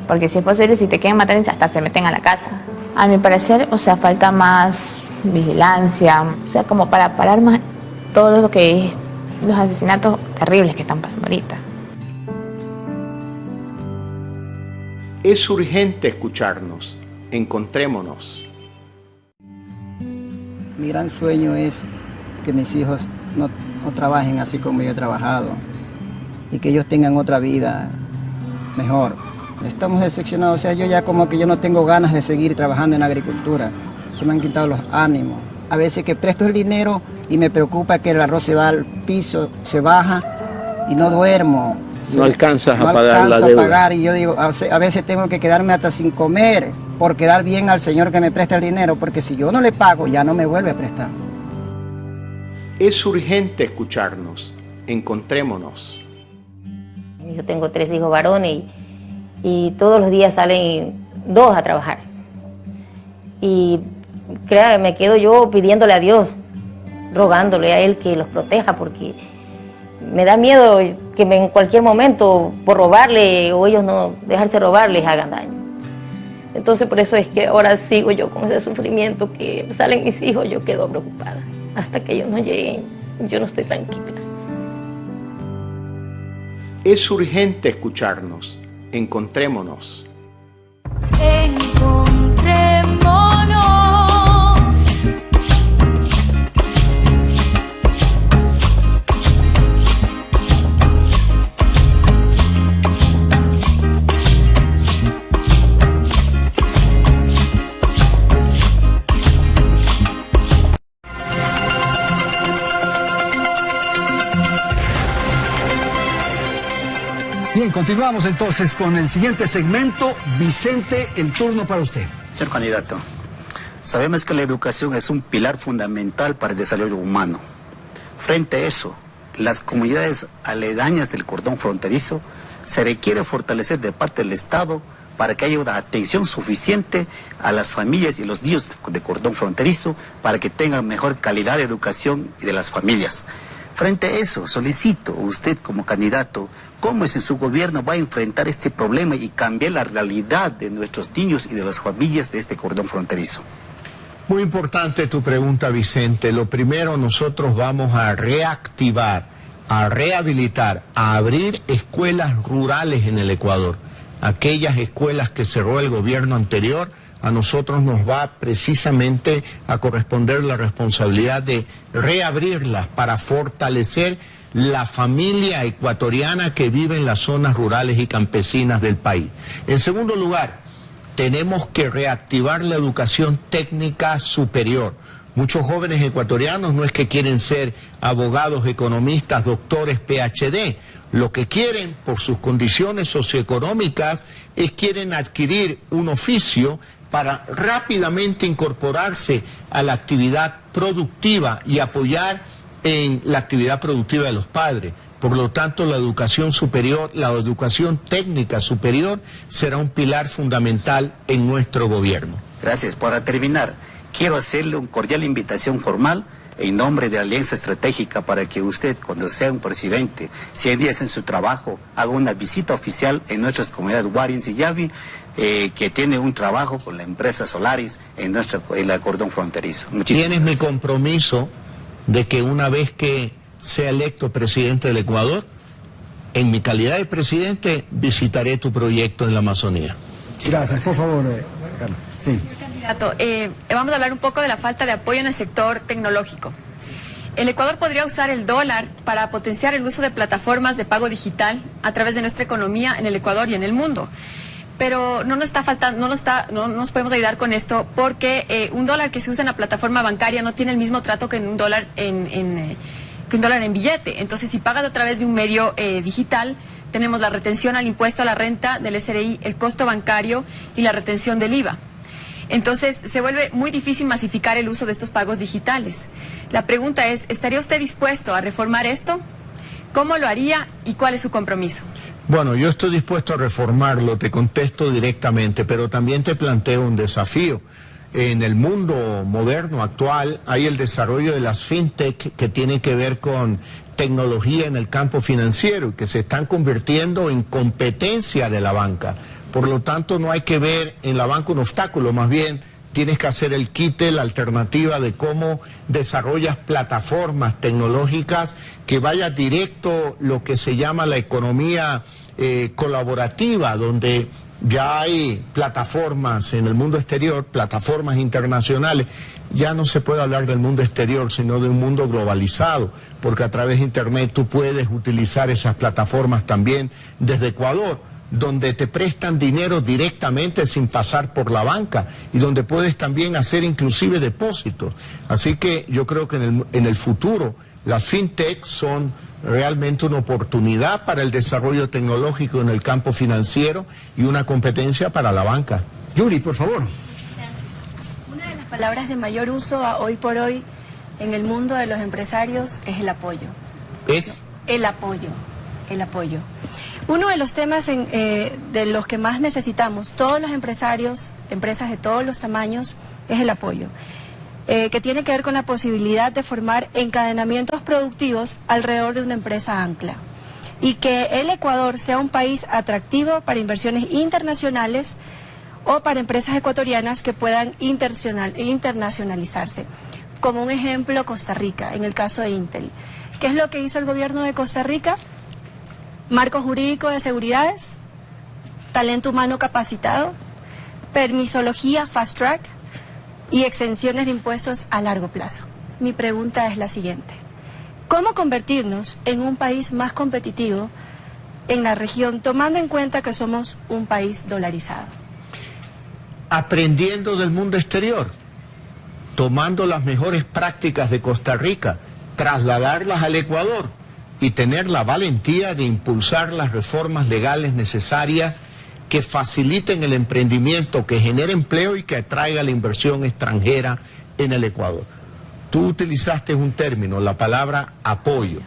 Porque si es posible, si te quieren matar, hasta se meten a la casa. A mi parecer, o sea, falta más vigilancia, o sea, como para parar más todo lo que es los asesinatos terribles que están pasando ahorita. Es urgente escucharnos. Encontrémonos. Mi gran sueño es que mis hijos no trabajen así como yo he trabajado y que ellos tengan otra vida mejor. Estamos decepcionados, o sea, yo ya como que yo no tengo ganas de seguir trabajando en agricultura. Se me han quitado los ánimos. A veces que presto el dinero y me preocupa que el arroz se va al piso, se baja y no duermo. No alcanzas No a pagar la alcanzo a deuda. pagar y yo digo, a veces tengo que quedarme hasta sin comer por quedar bien al señor que me presta el dinero, porque si yo no le pago ya no me vuelve a prestar. Es urgente escucharnos. Encontrémonos. Yo tengo 3 hijos varones y todos los días salen 2 a trabajar. Y créame, me quedo yo pidiéndole a Dios, rogándole a Él que los proteja, porque me da miedo que en cualquier momento, por robarle o ellos no dejarse robar, les hagan daño. Entonces por eso es que ahora sigo yo con ese sufrimiento, que salen mis hijos, yo quedo preocupada. Hasta que ellos no lleguen, yo no estoy tranquila. Es urgente escucharnos. Encontrémonos. Encontrémonos. Bien, continuamos entonces con el siguiente segmento. Vicente, el turno para usted. Señor candidato, sabemos que la educación es un pilar fundamental para el desarrollo humano. Frente a eso, las comunidades aledañas del cordón fronterizo se requiere fortalecer de parte del Estado para que haya una atención suficiente a las familias y los niños de cordón fronterizo para que tengan mejor calidad de educación y de las familias. Frente a eso, solicito a usted como candidato, ¿cómo es en su gobierno va a enfrentar este problema y cambiar la realidad de nuestros niños y de las familias de este cordón fronterizo? Muy importante tu pregunta, Vicente. Lo primero, nosotros vamos a reactivar, a rehabilitar, a abrir escuelas rurales en el Ecuador. Aquellas escuelas que cerró el gobierno anterior, a nosotros nos va precisamente a corresponder la responsabilidad de reabrirlas para fortalecer la familia ecuatoriana que vive en las zonas rurales y campesinas del país. En segundo lugar, tenemos que reactivar la educación técnica superior. Muchos jóvenes ecuatorianos no es que quieren ser abogados, economistas, doctores, PhD. Lo que quieren, por sus condiciones socioeconómicas, es quieren adquirir un oficio para rápidamente incorporarse a la actividad productiva y apoyar en la actividad productiva de los padres. Por lo tanto, la educación superior, la educación técnica superior, será un pilar fundamental en nuestro gobierno. Gracias. Para terminar, quiero hacerle una cordial invitación formal en nombre de la Alianza Estratégica para que usted, cuando sea un presidente, 100 días en su trabajo, haga una visita oficial en nuestras comunidades Guarins y Yavi, que tiene un trabajo con la empresa Solaris en el cordón fronterizo. Tienes mi compromiso de que una vez que sea electo presidente del Ecuador, en mi calidad de presidente, visitaré tu proyecto en la Amazonía. Gracias, por favor, Carlos. Sí. Candidato, vamos a hablar un poco de la falta de apoyo en el sector tecnológico. El Ecuador podría usar el dólar para potenciar el uso de plataformas de pago digital a través de nuestra economía en el Ecuador y en el mundo. Pero no nos podemos ayudar con esto porque un dólar que se usa en la plataforma bancaria no tiene el mismo trato que un dólar en billete. Entonces, si pagas a través de un medio digital, tenemos la retención al impuesto a la renta del SRI, el costo bancario y la retención del IVA. Entonces, se vuelve muy difícil masificar el uso de estos pagos digitales. La pregunta es, ¿estaría usted dispuesto a reformar esto? ¿Cómo lo haría y cuál es su compromiso? Bueno, yo estoy dispuesto a reformarlo, te contesto directamente, pero también te planteo un desafío. En el mundo moderno actual hay el desarrollo de las fintech que tiene que ver con tecnología en el campo financiero y que se están convirtiendo en competencia de la banca. Por lo tanto, no hay que ver en la banca un obstáculo, más bien tienes que hacer el quite, la alternativa de cómo desarrollas plataformas tecnológicas que vaya directo lo que se llama la economía colaborativa, donde ya hay plataformas en el mundo exterior, plataformas internacionales. Ya no se puede hablar del mundo exterior, sino de un mundo globalizado, porque a través de Internet tú puedes utilizar esas plataformas también desde Ecuador. donde te prestan dinero directamente sin pasar por la banca y donde puedes también hacer inclusive depósitos. Así que yo creo que en el futuro las fintech son realmente una oportunidad para el desarrollo tecnológico en el campo financiero y una competencia para la banca. Yuri, por favor. Una de las palabras de mayor uso hoy por hoy en el mundo de los empresarios es el apoyo. ¿Es? El apoyo, el apoyo. Uno de los temas de los que más necesitamos, todos los empresarios, empresas de todos los tamaños, es el apoyo, que tiene que ver con la posibilidad de formar encadenamientos productivos alrededor de una empresa ancla. Y que el Ecuador sea un país atractivo para inversiones internacionales o para empresas ecuatorianas que puedan internacionalizarse. Como un ejemplo, Costa Rica, en el caso de Intel. ¿Qué es lo que hizo el gobierno de Costa Rica? Marco jurídico de seguridades, talento humano capacitado, permisología fast track y exenciones de impuestos a largo plazo. Mi pregunta es la siguiente: ¿cómo convertirnos en un país más competitivo en la región, tomando en cuenta que somos un país dolarizado? Aprendiendo del mundo exterior, tomando las mejores prácticas de Costa Rica, trasladarlas al Ecuador y tener la valentía de impulsar las reformas legales necesarias que faciliten el emprendimiento, que genere empleo y que atraiga la inversión extranjera en el Ecuador. Tú utilizaste un término, la palabra apoyo.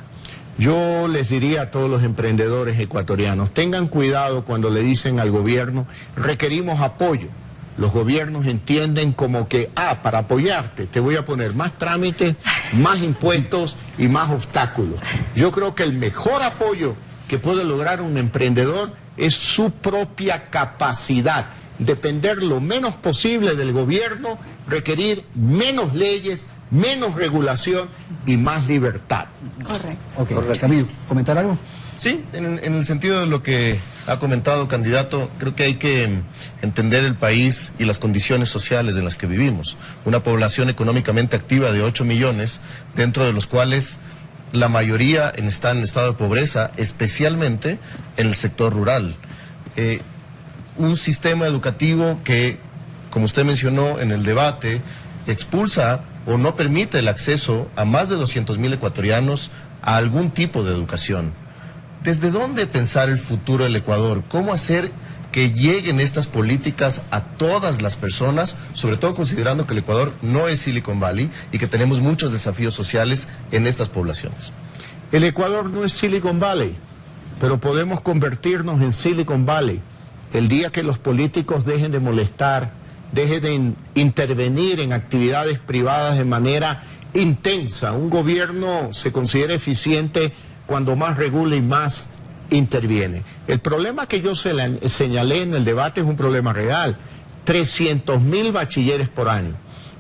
Yo les diría a todos los emprendedores ecuatorianos, tengan cuidado cuando le dicen al gobierno, requerimos apoyo. Los gobiernos entienden como que, para apoyarte te voy a poner más trámites, más impuestos y más obstáculos. Yo creo que el mejor apoyo que puede lograr un emprendedor es su propia capacidad, depender lo menos posible del gobierno, requerir menos leyes, menos regulación y más libertad. Correcto. Ok, Camilo, ¿comentar algo? Sí, en el sentido de lo que ha comentado, candidato, creo que hay que entender el país y las condiciones sociales en las que vivimos. Una población económicamente activa de 8 millones, dentro de los cuales la mayoría están en estado de pobreza, especialmente en el sector rural. Un sistema educativo que, como usted mencionó en el debate, expulsa o no permite el acceso a más de 200,000 ecuatorianos a algún tipo de educación. ¿Desde dónde pensar el futuro del Ecuador? ¿Cómo hacer que lleguen estas políticas a todas las personas, sobre todo considerando que el Ecuador no es Silicon Valley y que tenemos muchos desafíos sociales en estas poblaciones? El Ecuador no es Silicon Valley, pero podemos convertirnos en Silicon Valley el día que los políticos dejen de molestar, dejen de intervenir en actividades privadas de manera intensa. Un gobierno se considera eficiente cuando más regula y más interviene. El problema que yo señalé en el debate es un problema real. 300,000 bachilleres por año,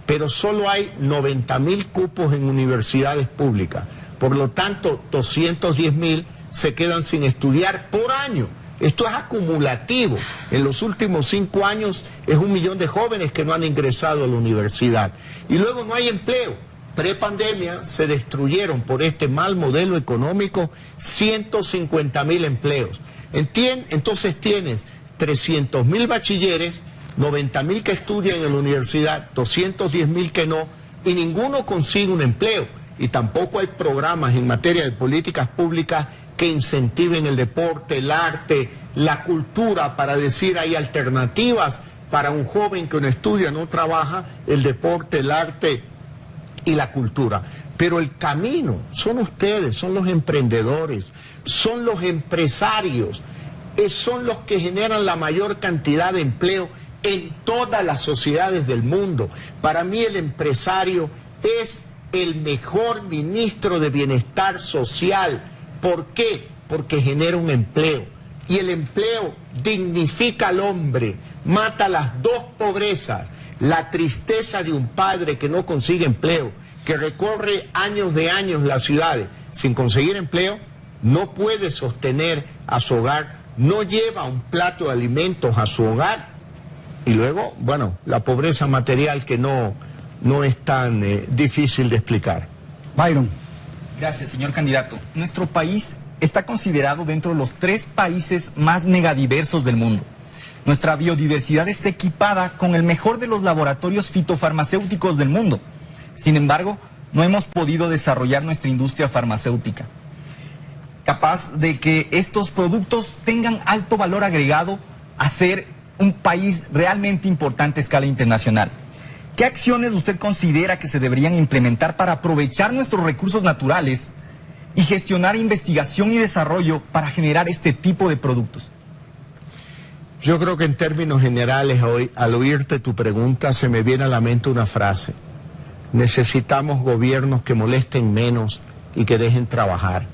pero solo hay 90,000 cupos en universidades públicas. Por lo tanto, 210,000 se quedan sin estudiar por año. Esto es acumulativo. En los últimos 5 años es 1 millón de jóvenes que no han ingresado a la universidad. Y luego no hay empleo. Prepandemia se destruyeron por este mal modelo económico 150,000 empleos. Entonces tienes 300,000 bachilleres, 90,000 que estudian en la universidad, 210,000 que no, y ninguno consigue un empleo. Y tampoco hay programas en materia de políticas públicas que incentiven el deporte, el arte, la cultura, para decir hay alternativas para un joven que no estudia, no trabaja, el deporte, el arte y la cultura. Pero el camino son ustedes, son los emprendedores, son los empresarios, son los que generan la mayor cantidad de empleo en todas las sociedades del mundo. Para mí el empresario es el mejor ministro de bienestar social. ¿Por qué? Porque genera un empleo. Y el empleo dignifica al hombre, mata las dos pobrezas. La tristeza de un padre que no consigue empleo, que recorre años de años las ciudades sin conseguir empleo, no puede sostener a su hogar, no lleva un plato de alimentos a su hogar. Y luego, bueno, la pobreza material que no es tan difícil de explicar. Byron. Gracias, señor candidato. Nuestro país está considerado dentro de los 3 países más megadiversos del mundo. Nuestra biodiversidad está equipada con el mejor de los laboratorios fitofarmacéuticos del mundo. Sin embargo, no hemos podido desarrollar nuestra industria farmacéutica, capaz de que estos productos tengan alto valor agregado a ser un país realmente importante a escala internacional. ¿Qué acciones usted considera que se deberían implementar para aprovechar nuestros recursos naturales y gestionar investigación y desarrollo para generar este tipo de productos? Yo creo que en términos generales, hoy, al oírte tu pregunta, se me viene a la mente una frase. Necesitamos gobiernos que molesten menos y que dejen trabajar.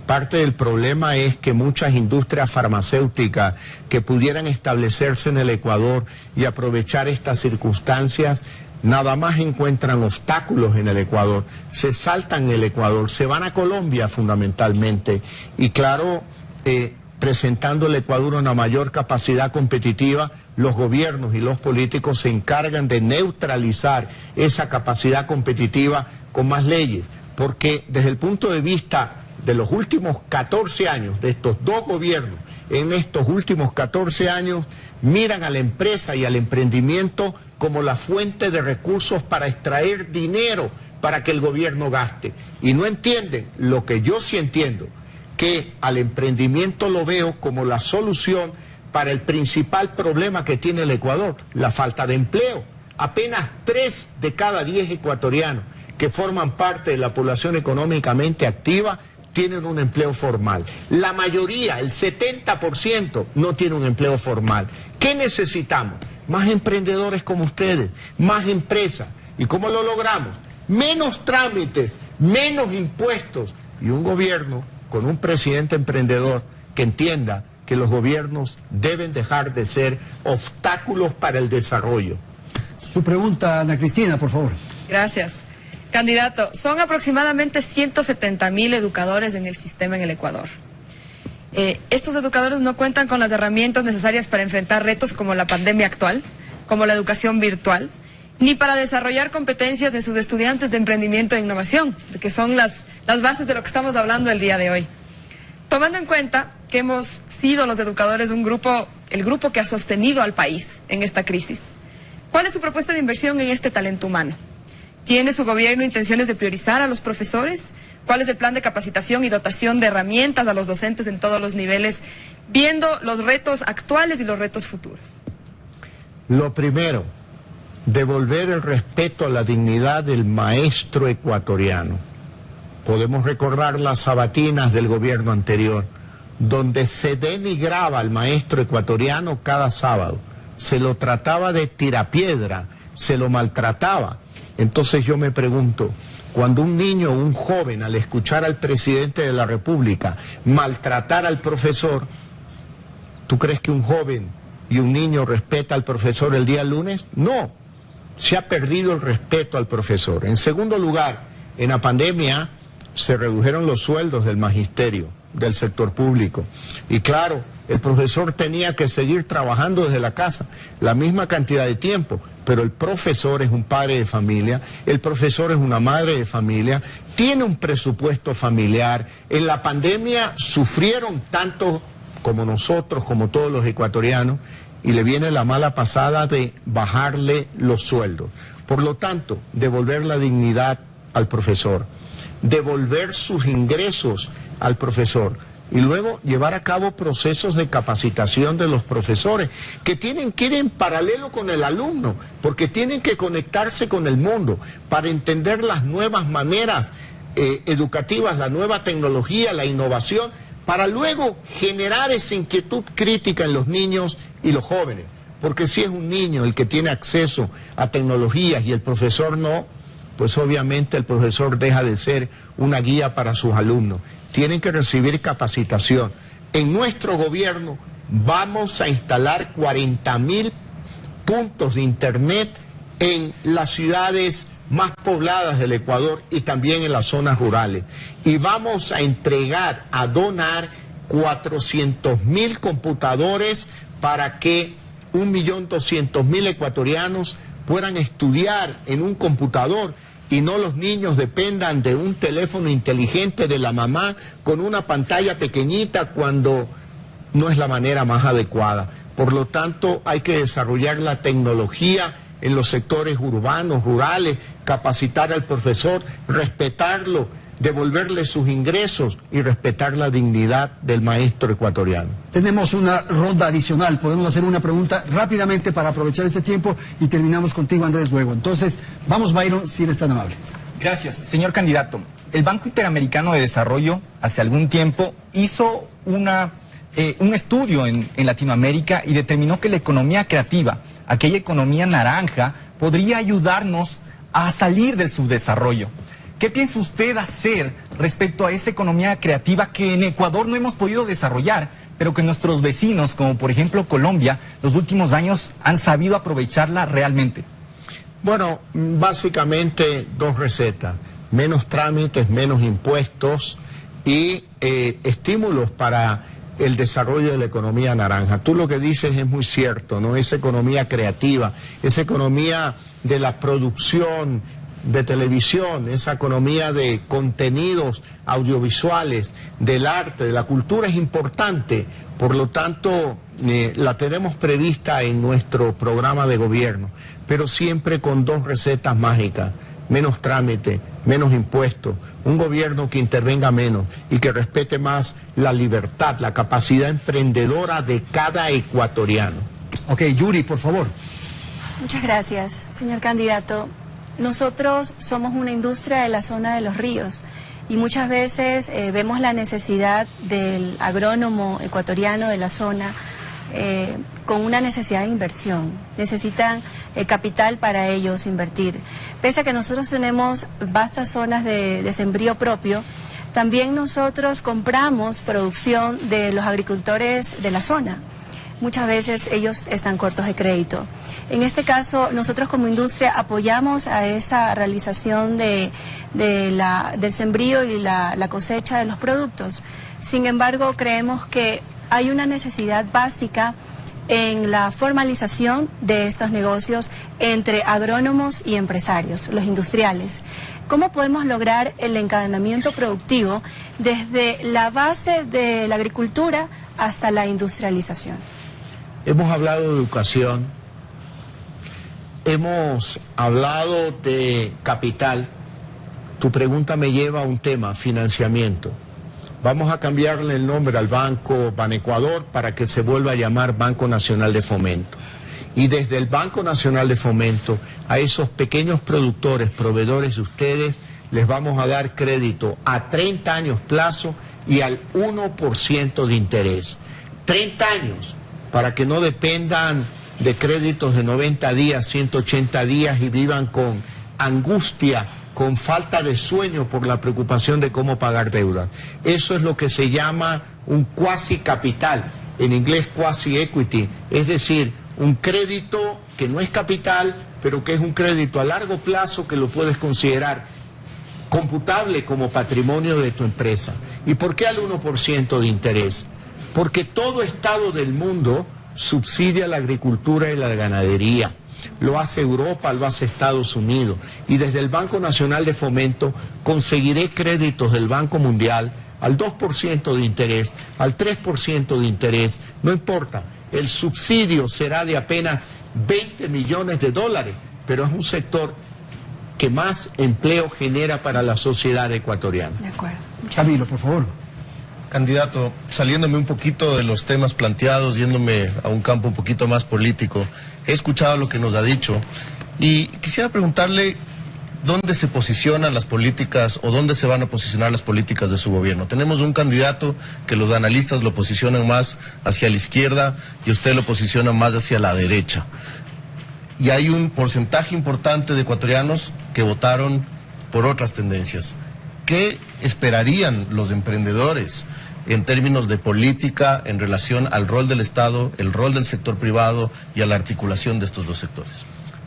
Parte del problema es que muchas industrias farmacéuticas que pudieran establecerse en el Ecuador y aprovechar estas circunstancias, nada más encuentran obstáculos en el Ecuador, se saltan el Ecuador, se van a Colombia fundamentalmente. Y claro, presentando al Ecuador una mayor capacidad competitiva, los gobiernos y los políticos se encargan de neutralizar esa capacidad competitiva con más leyes, porque desde el punto de vista de los últimos 14 años, de estos 2 gobiernos, en estos últimos 14 años, miran a la empresa y al emprendimiento como la fuente de recursos para extraer dinero para que el gobierno gaste. Y no entienden lo que yo sí entiendo, que al emprendimiento lo veo como la solución para el principal problema que tiene el Ecuador, la falta de empleo. Apenas 3 de cada 10 ecuatorianos que forman parte de la población económicamente activa tienen un empleo formal. La mayoría, el 70%, no tiene un empleo formal. ¿Qué necesitamos? Más emprendedores como ustedes, más empresas. ¿Y cómo lo logramos? Menos trámites, menos impuestos y un gobierno con un presidente emprendedor que entienda que los gobiernos deben dejar de ser obstáculos para el desarrollo. Su pregunta, Ana Cristina, por favor. Gracias. Candidato, son aproximadamente 170,000 educadores en el sistema en el Ecuador. Estos educadores no cuentan con las herramientas necesarias para enfrentar retos como la pandemia actual, como la educación virtual, ni para desarrollar competencias de sus estudiantes de emprendimiento e innovación, que son las bases de lo que estamos hablando el día de hoy. Tomando en cuenta que hemos sido los educadores el grupo que ha sostenido al país en esta crisis, ¿cuál es su propuesta de inversión en este talento humano? ¿Tiene su gobierno intenciones de priorizar a los profesores? ¿Cuál es el plan de capacitación y dotación de herramientas a los docentes en todos los niveles, viendo los retos actuales y los retos futuros? Lo primero, devolver el respeto a la dignidad del maestro ecuatoriano. Podemos recordar las sabatinas del gobierno anterior, donde se denigraba al maestro ecuatoriano cada sábado. Se lo trataba de tirapiedra, se lo maltrataba. Entonces yo me pregunto, cuando un niño o un joven, al escuchar al presidente de la República maltratar al profesor, ¿tú crees que un joven y un niño respeta al profesor el día lunes? No, se ha perdido el respeto al profesor. En segundo lugar, en la pandemia se redujeron los sueldos del magisterio, del sector público. Y claro, el profesor tenía que seguir trabajando desde la casa, la misma cantidad de tiempo, pero el profesor es un padre de familia, el profesor es una madre de familia, tiene un presupuesto familiar. En la pandemia sufrieron tanto como nosotros, como todos los ecuatorianos, y le viene la mala pasada de bajarle los sueldos. Por lo tanto, devolver la dignidad al profesor, devolver sus ingresos al profesor y luego llevar a cabo procesos de capacitación de los profesores que tienen que ir en paralelo con el alumno, porque tienen que conectarse con el mundo para entender las nuevas maneras educativas, la nueva tecnología, la innovación, para luego generar esa inquietud crítica en los niños y los jóvenes. Porque si es un niño el que tiene acceso a tecnologías y el profesor no, pues obviamente el profesor deja de ser una guía para sus alumnos. Tienen que recibir capacitación. En nuestro gobierno vamos a instalar 40,000 puntos de internet en las ciudades más pobladas del Ecuador y también en las zonas rurales. Y vamos a entregar, a donar 400,000 computadores para que 1.200.000 ecuatorianos puedan estudiar en un computador y no los niños dependan de un teléfono inteligente de la mamá con una pantalla pequeñita cuando no es la manera más adecuada. Por lo tanto, hay que desarrollar la tecnología en los sectores urbanos, rurales, capacitar al profesor, respetarlo, devolverle sus ingresos y respetar la dignidad del maestro ecuatoriano. Tenemos una ronda adicional, podemos hacer una pregunta rápidamente para aprovechar este tiempo y terminamos contigo, Andrés, luego. Entonces, vamos, Byron, si eres tan amable. Gracias, señor candidato. El Banco Interamericano de Desarrollo hace algún tiempo hizo un estudio en Latinoamérica y determinó que la economía creativa, aquella economía naranja, podría ayudarnos a salir del subdesarrollo. ¿Qué piensa usted hacer respecto a esa economía creativa que en Ecuador no hemos podido desarrollar, pero que nuestros vecinos, como por ejemplo Colombia, los últimos años han sabido aprovecharla realmente? Bueno, básicamente dos recetas: menos trámites, menos impuestos y estímulos para el desarrollo de la economía naranja. Tú lo que dices es muy cierto, ¿no? Esa economía creativa, esa economía de la producción de televisión, esa economía de contenidos audiovisuales, del arte, de la cultura es importante. Por lo tanto, la tenemos prevista en nuestro programa de gobierno, pero siempre con dos recetas mágicas: menos trámite, menos impuestos, un gobierno que intervenga menos y que respete más la libertad, la capacidad emprendedora de cada ecuatoriano. Ok, Yuri, por favor. Muchas gracias, señor candidato. Nosotros somos una industria de la zona de los ríos y muchas veces vemos la necesidad del agrónomo ecuatoriano de la zona con una necesidad de inversión. Necesitan capital para ellos invertir. Pese a que nosotros tenemos vastas zonas de sembrío propio, también nosotros compramos producción de los agricultores de la zona. Muchas veces ellos están cortos de crédito. En este caso, nosotros como industria apoyamos a esa realización del sembrío y la cosecha de los productos. Sin embargo, creemos que hay una necesidad básica en la formalización de estos negocios entre agrónomos y empresarios, los industriales. ¿Cómo podemos lograr el encadenamiento productivo desde la base de la agricultura hasta la industrialización? Hemos hablado de educación, hemos hablado de capital. Tu pregunta me lleva a un tema: financiamiento. Vamos a cambiarle el nombre al Banco Banecuador para que se vuelva a llamar Banco Nacional de Fomento. Y desde el Banco Nacional de Fomento, a esos pequeños productores, proveedores de ustedes, les vamos a dar crédito a 30 años plazo y al 1% de interés. 30 años, para que no dependan de créditos de 90 días, 180 días y vivan con angustia, con falta de sueño por la preocupación de cómo pagar deudas. Eso es lo que se llama un quasi capital, en inglés quasi equity, es decir, un crédito que no es capital, pero que es un crédito a largo plazo que lo puedes considerar computable como patrimonio de tu empresa. ¿Y por qué al 1% de interés? Porque todo estado del mundo subsidia la agricultura y la ganadería. Lo hace Europa, lo hace Estados Unidos. Y desde el Banco Nacional de Fomento conseguiré créditos del Banco Mundial al 2% de interés, al 3% de interés, no importa. El subsidio será de apenas 20 millones de dólares, pero es un sector que más empleo genera para la sociedad ecuatoriana. De acuerdo. Camilo, por favor. Candidato, saliéndome un poquito de los temas planteados, yéndome a un campo un poquito más político, he escuchado lo que nos ha dicho y quisiera preguntarle dónde se posicionan las políticas o dónde se van a posicionar las políticas de su gobierno. Tenemos un candidato que los analistas lo posicionan más hacia la izquierda y usted lo posiciona más hacia la derecha. Y hay un porcentaje importante de ecuatorianos que votaron por otras tendencias. ¿Qué esperarían los emprendedores en términos de política en relación al rol del Estado, el rol del sector privado y a la articulación de estos dos sectores?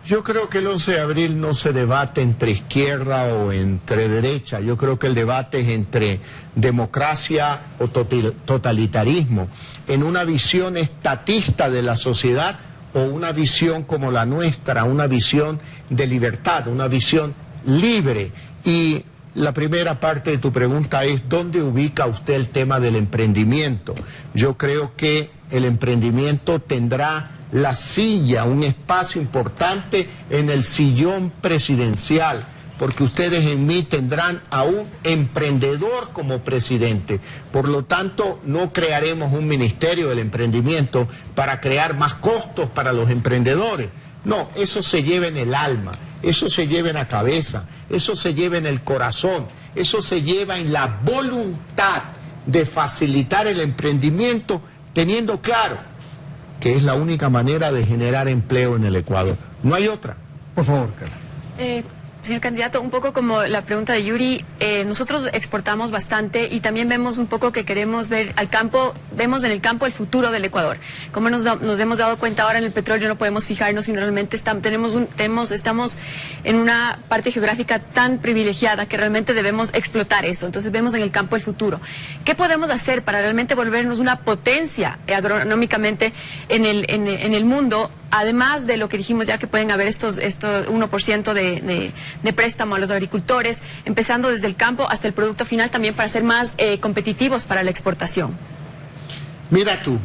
Yo creo que el 11 de abril no se debate entre izquierda o entre derecha. Yo creo que el debate es entre democracia o totalitarismo, en una visión estatista de la sociedad o una visión como la nuestra, una visión de libertad, una visión libre. Y la primera parte de tu pregunta es, ¿dónde ubica usted el tema del emprendimiento? Yo creo que el emprendimiento tendrá la silla, un espacio importante en el sillón presidencial, porque ustedes en mí tendrán a un emprendedor como presidente. Por lo tanto, no crearemos un ministerio del emprendimiento para crear más costos para los emprendedores. No, eso se lleva en el alma, eso se lleva en la cabeza, eso se lleva en el corazón, eso se lleva en la voluntad de facilitar el emprendimiento, teniendo claro que es la única manera de generar empleo en el Ecuador. No hay otra. Por favor, Carla. Señor candidato, un poco como la pregunta de Yuri, nosotros exportamos bastante y también vemos un poco que queremos ver al campo, vemos en el campo el futuro del Ecuador. Como nos hemos dado cuenta ahora en el petróleo no podemos fijarnos y realmente estamos en una parte geográfica tan privilegiada que realmente debemos explotar eso. Entonces vemos en el campo el futuro. ¿Qué podemos hacer para realmente volvernos una potencia agronómicamente en el mundo? Además de lo que dijimos ya que pueden haber estos 1% de préstamo a los agricultores, empezando desde el campo hasta el producto final también para ser más competitivos para la exportación. Mira tú,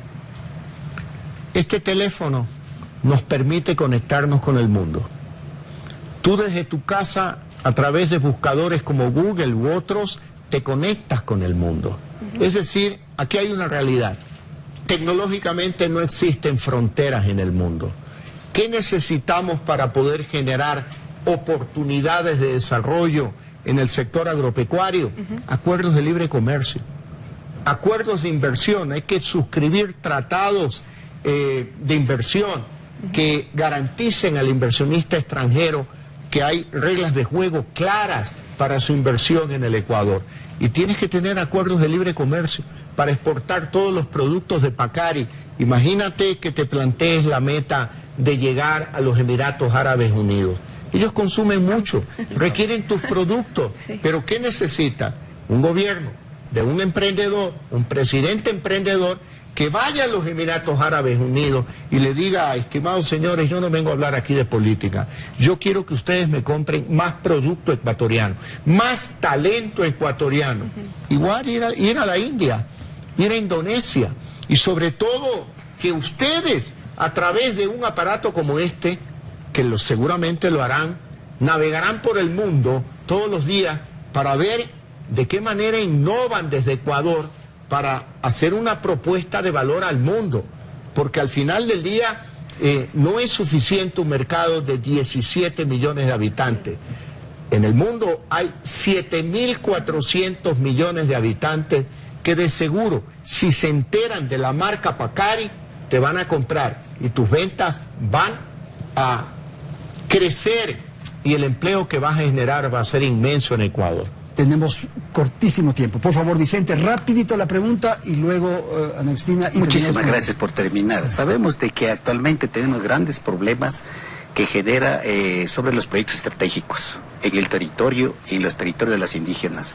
este teléfono nos permite conectarnos con el mundo. Tú desde tu casa, a través de buscadores como Google u otros, te conectas con el mundo. Es decir, aquí hay una realidad. Tecnológicamente no existen fronteras en el mundo. ¿Qué necesitamos para poder generar oportunidades de desarrollo en el sector agropecuario? Acuerdos de libre comercio, acuerdos de inversión. Hay que suscribir tratados de inversión que garanticen al inversionista extranjero que hay reglas de juego claras para su inversión en el Ecuador. Y tienes que tener acuerdos de libre comercio para exportar todos los productos de Pacari. Imagínate que te plantees la meta de llegar a los Emiratos Árabes Unidos. Ellos consumen mucho, requieren tus productos, pero ¿qué necesita? Un gobierno de un emprendedor, un presidente emprendedor, que vaya a los Emiratos Árabes Unidos y le diga, estimados señores, yo no vengo a hablar aquí de política, yo quiero que ustedes me compren más producto ecuatoriano, más talento ecuatoriano. Igual ir a la India, ir a Indonesia, y sobre todo que ustedes, a través de un aparato como este, que seguramente lo harán, navegarán por el mundo todos los días para ver de qué manera innovan desde Ecuador para hacer una propuesta de valor al mundo, porque al final del día no es suficiente un mercado de 17 millones de habitantes. En el mundo hay 7.400 millones de habitantes que de seguro, si se enteran de la marca Pacari, te van a comprar y tus ventas van a crecer y el empleo que vas a generar va a ser inmenso en Ecuador. Tenemos cortísimo tiempo. Por favor, Vicente, rapidito la pregunta y luego Ana Cristina. Muchísimas gracias por terminar. Sabemos de que actualmente tenemos grandes problemas que genera sobre los proyectos estratégicos en el territorio y en los territorios de las indígenas.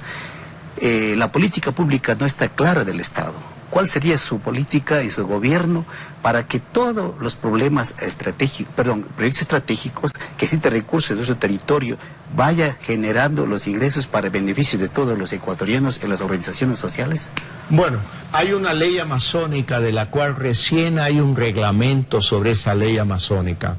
La política pública no está clara del Estado. ¿Cuál sería su política y su gobierno para que todos los problemas proyectos estratégicos que existen recursos en nuestro territorio vaya generando los ingresos para el beneficio de todos los ecuatorianos en las organizaciones sociales? Bueno, hay una ley amazónica de la cual recién hay un reglamento sobre esa ley amazónica.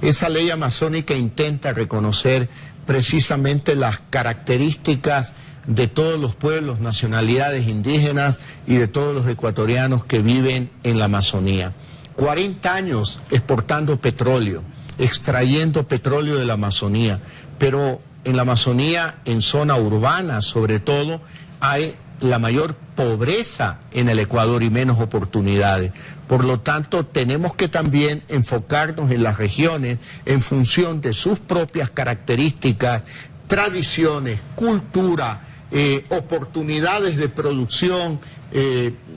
Esa ley amazónica intenta reconocer precisamente las características de todos los pueblos, nacionalidades indígenas y de todos los ecuatorianos que viven en la Amazonía. 40 años exportando petróleo, extrayendo petróleo de la Amazonía, pero en la Amazonía, en zona urbana sobre todo, hay la mayor pobreza en el Ecuador y menos oportunidades. Por lo tanto, tenemos que también enfocarnos en las regiones en función de sus propias características, tradiciones, cultura, oportunidades de producción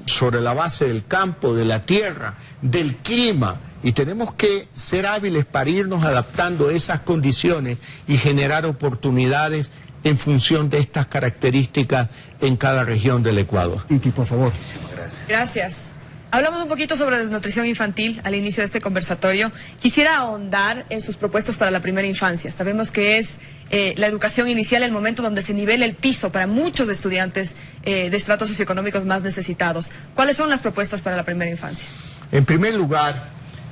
sobre la base del campo, de la tierra, del clima, y tenemos que ser hábiles para irnos adaptando a esas condiciones y generar oportunidades en función de estas características en cada región del Ecuador. Titi, por favor. Gracias. Hablamos un poquito sobre desnutrición infantil al inicio de este conversatorio. Quisiera ahondar en sus propuestas para la primera infancia. Sabemos que es la educación inicial, el momento donde se nivela el piso para muchos estudiantes de estratos socioeconómicos más necesitados. ¿Cuáles son las propuestas para la primera infancia? En primer lugar,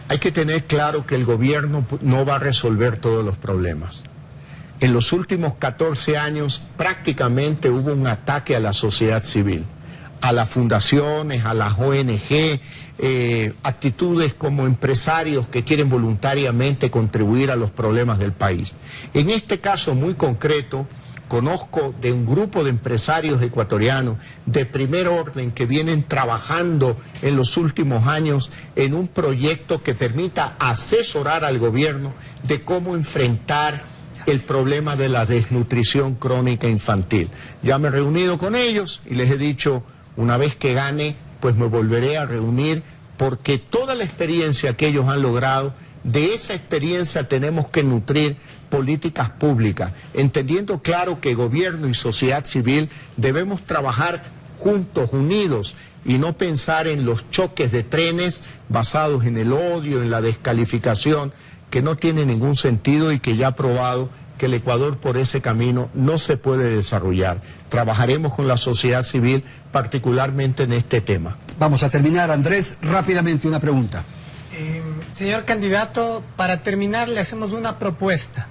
hay que tener claro que el gobierno no va a resolver todos los problemas. En los últimos 14 años prácticamente hubo un ataque a la sociedad civil, a las fundaciones, a las ONG, actitudes como empresarios que quieren voluntariamente contribuir a los problemas del país. En este caso muy concreto, conozco de un grupo de empresarios ecuatorianos de primer orden que vienen trabajando en los últimos años en un proyecto que permita asesorar al gobierno de cómo enfrentar el problema de la desnutrición crónica infantil. Ya me he reunido con ellos y les he dicho, una vez que gane, pues me volveré a reunir, porque toda la experiencia que ellos han logrado, de esa experiencia tenemos que nutrir políticas públicas, entendiendo claro que gobierno y sociedad civil debemos trabajar juntos, unidos, y no pensar en los choques de trenes basados en el odio, en la descalificación, que no tiene ningún sentido y que ya ha probado que el Ecuador por ese camino no se puede desarrollar. Trabajaremos con la sociedad civil, particularmente en este tema. Vamos a terminar, Andrés, rápidamente una pregunta. Señor candidato, para terminar le hacemos una propuesta.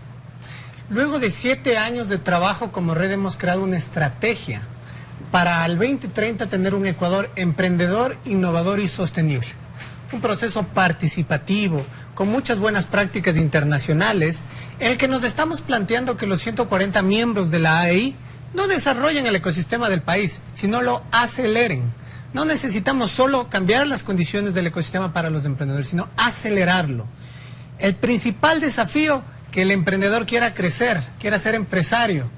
Luego de 7 años de trabajo como red hemos creado una estrategia para al 2030 tener un Ecuador emprendedor, innovador y sostenible. Un proceso participativo, con muchas buenas prácticas internacionales, en el que nos estamos planteando que los 140 miembros de la AEI no desarrollen el ecosistema del país, sino lo aceleren. No necesitamos solo cambiar las condiciones del ecosistema para los emprendedores, sino acelerarlo. El principal desafío, que el emprendedor quiera crecer, quiera ser empresario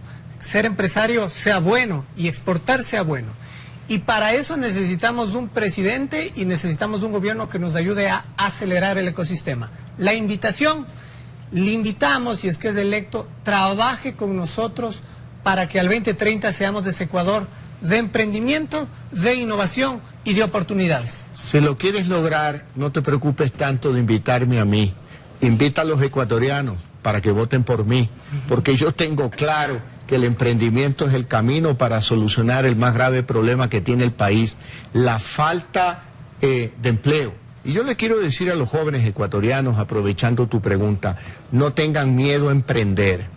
sea bueno y exportar sea bueno. Y para eso necesitamos un presidente y necesitamos un gobierno que nos ayude a acelerar el ecosistema. La invitación, le invitamos, si es que es electo, trabaje con nosotros para que al 2030 seamos ese Ecuador de emprendimiento, de innovación y de oportunidades. Si lo quieres lograr, no te preocupes tanto de invitarme a mí. Invita a los ecuatorianos para que voten por mí, porque yo tengo claro que el emprendimiento es el camino para solucionar el más grave problema que tiene el país, la falta de empleo. Y yo le quiero decir a los jóvenes ecuatorianos, aprovechando tu pregunta, no tengan miedo a emprender.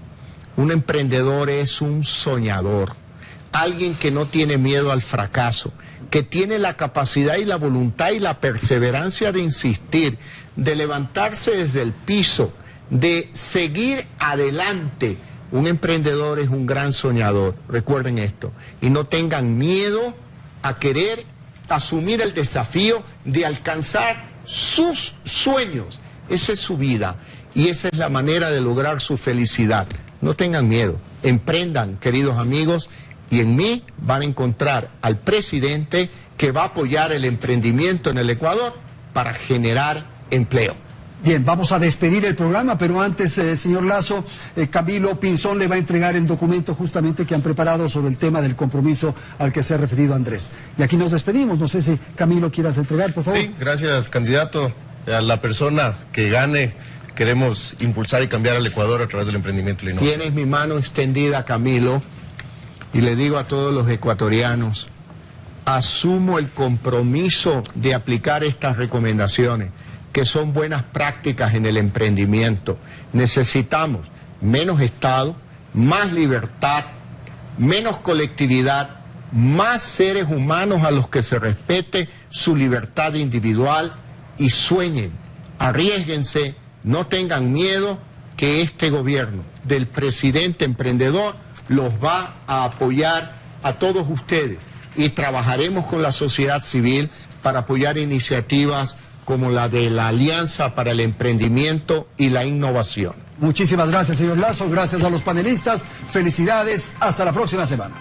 Un emprendedor es un soñador, alguien que no tiene miedo al fracaso, que tiene la capacidad y la voluntad y la perseverancia de insistir, de levantarse desde el piso, de seguir adelante. Un emprendedor es un gran soñador, recuerden esto, y no tengan miedo a querer asumir el desafío de alcanzar sus sueños. Esa es su vida y esa es la manera de lograr su felicidad. No tengan miedo, emprendan, queridos amigos, y en mí van a encontrar al presidente que va a apoyar el emprendimiento en el Ecuador para generar empleo. Bien, vamos a despedir el programa, pero antes, señor Lasso, Camilo Pinzón le va a entregar el documento justamente que han preparado sobre el tema del compromiso al que se ha referido Andrés. Y aquí nos despedimos, no sé si Camilo quieras entregar, por favor. Sí, gracias, candidato. A la persona que gane, queremos impulsar y cambiar al Ecuador a través del emprendimiento y la innovación. Tienes mi mano extendida, Camilo, y le digo a todos los ecuatorianos, asumo el compromiso de aplicar estas recomendaciones, que son buenas prácticas en el emprendimiento. Necesitamos menos Estado, más libertad, menos colectividad, más seres humanos a los que se respete su libertad individual y sueñen, arriésguense, no tengan miedo, que este gobierno del presidente emprendedor los va a apoyar a todos ustedes y trabajaremos con la sociedad civil para apoyar iniciativas como la de la Alianza para el Emprendimiento y la Innovación. Muchísimas gracias, señor Lasso, gracias a los panelistas, felicidades, hasta la próxima semana.